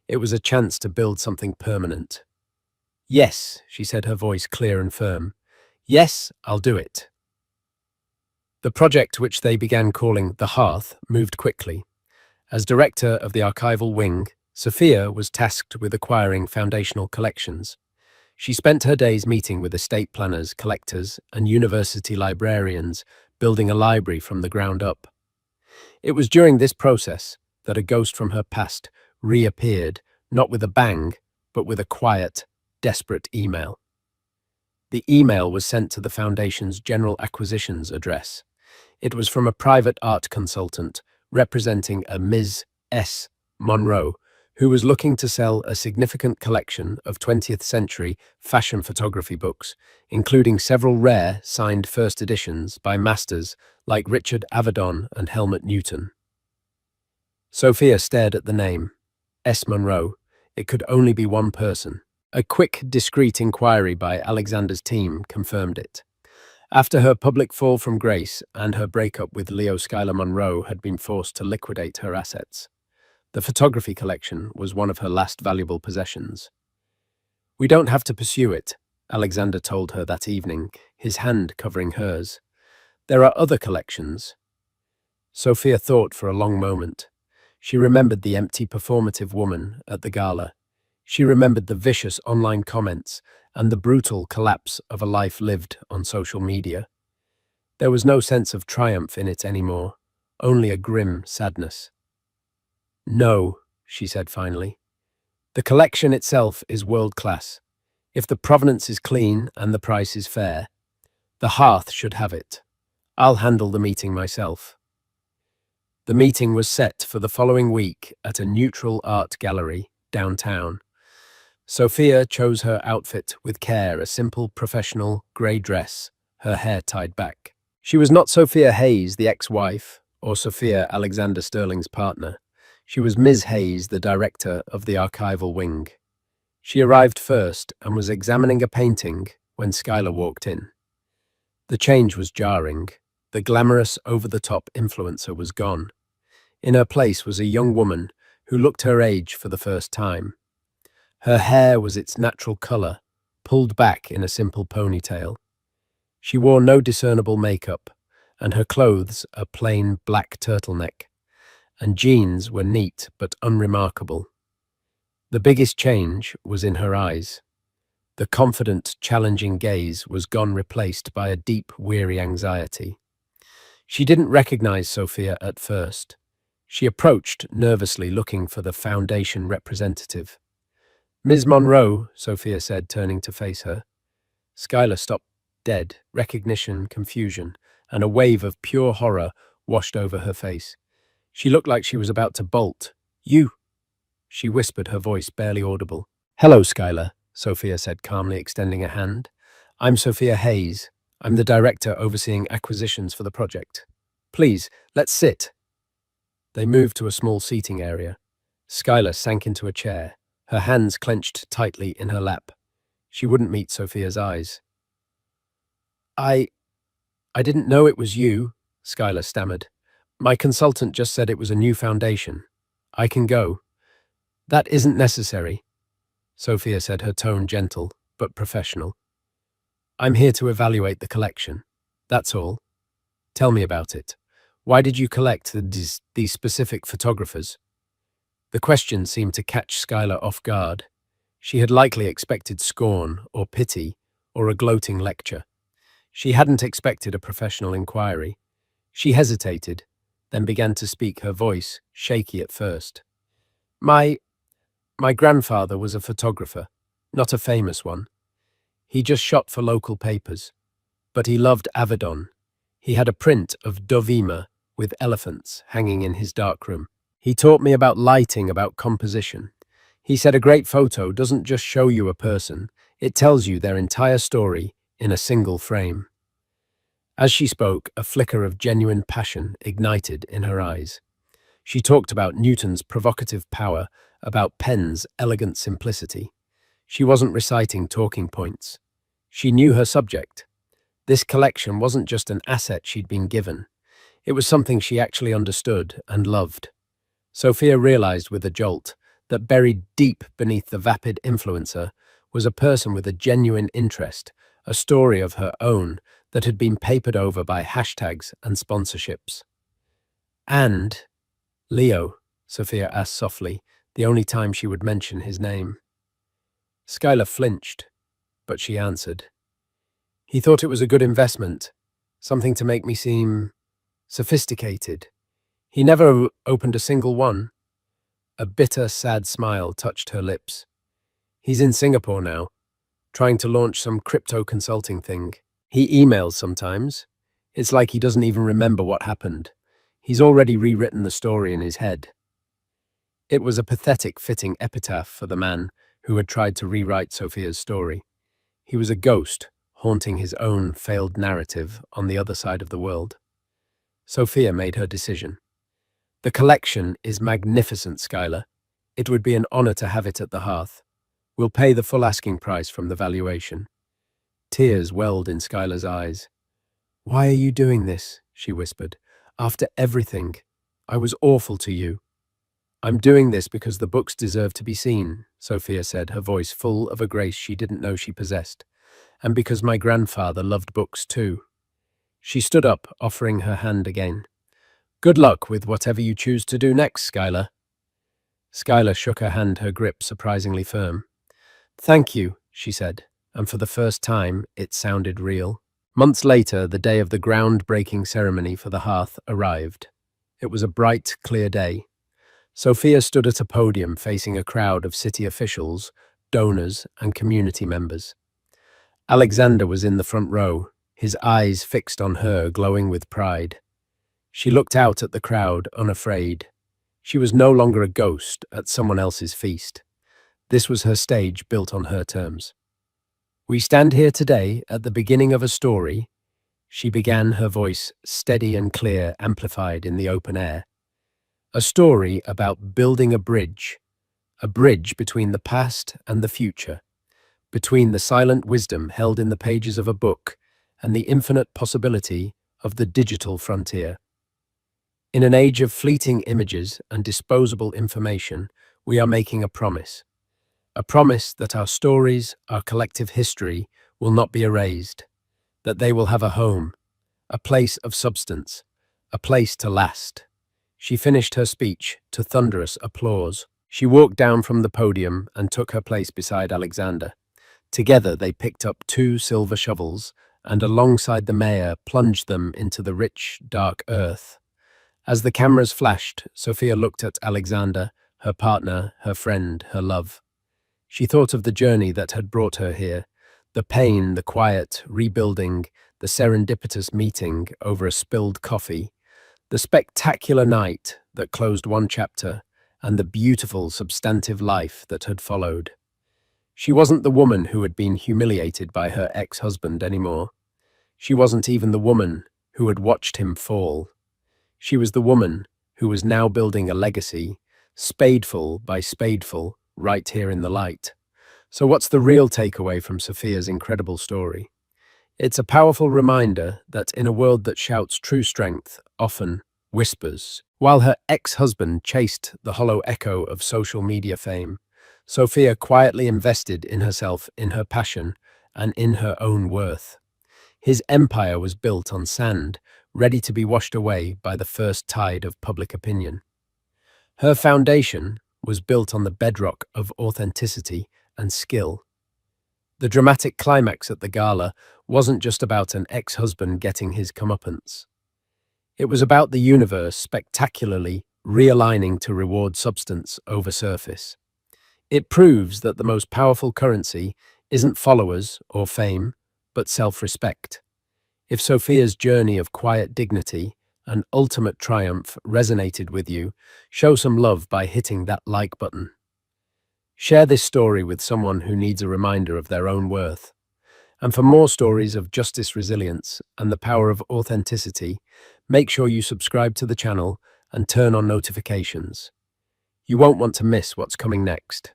It was a chance to build something permanent. "Yes," she said, her voice clear and firm. "Yes, I'll do it." The project, which they began calling The Hearth, moved quickly. As director of the archival wing, Sophia was tasked with acquiring foundational collections. She spent her days meeting with estate planners, collectors, and university librarians, building a library from the ground up. It was during this process that a ghost from her past reappeared, not with a bang, but with a quiet, desperate email. The email was sent to the Foundation's General Acquisitions address. It was from a private art consultant representing a Ms. S. Monroe, who was looking to sell a significant collection of 20th century fashion photography books, including several rare, signed first editions by masters like Richard Avedon and Helmut Newton. Sophia stared at the name. S. Monroe. It could only be one person. A quick, discreet inquiry by Alexander's team confirmed it. After her public fall from grace and her breakup with Leo Schuyler Monroe had been forced to liquidate her assets, the photography collection was one of her last valuable possessions. "We don't have to pursue it," Alexander told her that evening, his hand covering hers. There are other collections. Sophia thought for a long moment. She remembered the empty performative woman at the gala. She remembered the vicious online comments and the brutal collapse of a life lived on social media. There was no sense of triumph in it anymore, only a grim sadness. No, she said finally. The collection itself is world-class. If the provenance is clean and the price is fair, the hearth should have it. I'll handle the meeting myself. The meeting was set for the following week at a neutral art gallery downtown. Sophia chose her outfit with care, a simple, professional grey dress, her hair tied back. She was not Sophia Hayes, the ex-wife, or Sophia Alexander Sterling's partner. She was Ms. Hayes, the director of the archival wing. She arrived first and was examining a painting when Schuyler walked in. The change was jarring. The glamorous, over-the-top influencer was gone. In her place was a young woman who looked her age for the first time. Her hair was its natural color, pulled back in a simple ponytail. She wore no discernible makeup, and her clothes a plain black turtleneck, and jeans were neat but unremarkable. The biggest change was in her eyes. The confident, challenging gaze was gone, replaced by a deep, weary anxiety. She didn't recognize Sophia at first. She approached nervously, looking for the foundation representative. "Ms. Monroe," Sophia said, turning to face her. Schuyler stopped dead, recognition, confusion, and a wave of pure horror washed over her face. She looked like she was about to bolt. "You," she whispered, her voice barely audible. "Hello, Schuyler," Sophia said calmly, extending a hand. "I'm Sophia Hayes. I'm the director overseeing acquisitions for the project. Please, let's sit." They moved to a small seating area. Schuyler sank into a chair, her hands clenched tightly in her lap. She wouldn't meet Sophia's eyes. I didn't know it was you," Schuyler stammered. "My consultant just said it was a new foundation. I can go." "That isn't necessary," Sophia said, her tone gentle but professional. "I'm here to evaluate the collection. That's all. Tell me about it. Why did you collect these specific photographers?" The question seemed to catch Schuyler off guard. She had likely expected scorn or pity or a gloating lecture. She hadn't expected a professional inquiry. She hesitated, then began to speak, her voice shaky at first. My grandfather was a photographer, not a famous one. He just shot for local papers. But he loved Avedon. He had a print of Dovima with elephants hanging in his darkroom. He taught me about lighting, about composition. He said a great photo doesn't just show you a person, it tells you their entire story in a single frame. As she spoke, a flicker of genuine passion ignited in her eyes. She talked about Newton's provocative power, about Penn's elegant simplicity. She wasn't reciting talking points. She knew her subject. This collection wasn't just an asset she'd been given. It was something she actually understood and loved. Sophia realized with a jolt that buried deep beneath the vapid influencer was a person with a genuine interest, a story of her own that had been papered over by hashtags and sponsorships. "And Leo," Sophia asked softly, the only time she would mention his name. Schuyler flinched, but she answered. "He thought it was a good investment, something to make me seem sophisticated. He never opened a single one." A bitter, sad smile touched her lips. "He's in Singapore now, trying to launch some crypto consulting thing. He emails sometimes. It's like he doesn't even remember what happened. He's already rewritten the story in his head." It was a pathetic, fitting epitaph for the man who had tried to rewrite Sophia's story. He was a ghost, haunting his own failed narrative on the other side of the world. Sophia made her decision. "The collection is magnificent, Schuyler. It would be an honor to have it at the hearth. We'll pay the full asking price from the valuation." Tears welled in Schuyler's eyes. "Why are you doing this?" she whispered. "After everything, I was awful to you." "I'm doing this because the books deserve to be seen," Sophia said, her voice full of a grace she didn't know she possessed. and because my grandfather loved books too. She stood up, offering her hand again. Good luck with whatever you choose to do next, Skylar. Skylar shook her hand, her grip surprisingly firm. Thank you, she said, and for the first time, it sounded real. Months later, the day of the groundbreaking ceremony for the hearth arrived. It was a bright, clear day. Sophia stood at a podium facing a crowd of city officials, donors, and community members. Alexander was in the front row, his eyes fixed on her, glowing with pride. She looked out at the crowd, unafraid. She was no longer a ghost at someone else's feast. This was her stage built on her terms. We stand here today at the beginning of a story. She began, her voice steady and clear, amplified in the open air. A story about building a bridge between the past and the future, between the silent wisdom held in the pages of a book and the infinite possibility of the digital frontier. In an age of fleeting images and disposable information, we are making a promise that our stories, our collective history, will not be erased, that they will have a home, a place of substance, a place to last. She finished her speech to thunderous applause. She walked down from the podium and took her place beside Alexander. Together they picked up 2 silver shovels and alongside the mayor plunged them into the rich, dark earth. As the cameras flashed, Sophia looked at Alexander, her partner, her friend, her love. She thought of the journey that had brought her here, the pain, the quiet, rebuilding, the serendipitous meeting over a spilled coffee, the spectacular night that closed one chapter, and the beautiful, substantive life that had followed. She wasn't the woman who had been humiliated by her ex-husband anymore. She wasn't even the woman who had watched him fall. She was the woman who was now building a legacy, spadeful by spadeful, right here in the light. So what's the real takeaway from Sophia's incredible story? It's a powerful reminder that in a world that shouts true strength, often whispers. While her ex-husband chased the hollow echo of social media fame, Sophia quietly invested in herself, in her passion, and in her own worth. His empire was built on sand, ready to be washed away by the first tide of public opinion. Her foundation was built on the bedrock of authenticity and skill. The dramatic climax at the gala wasn't just about an ex-husband getting his comeuppance. It was about the universe spectacularly realigning to reward substance over surface. It proves that the most powerful currency isn't followers or fame, but self-respect. If Sophia's journey of quiet dignity and ultimate triumph resonated with you, show some love by hitting that like button. Share this story with someone who needs a reminder of their own worth. And for more stories of justice, resilience, and the power of authenticity, make sure you subscribe to the channel and turn on notifications. You won't want to miss what's coming next.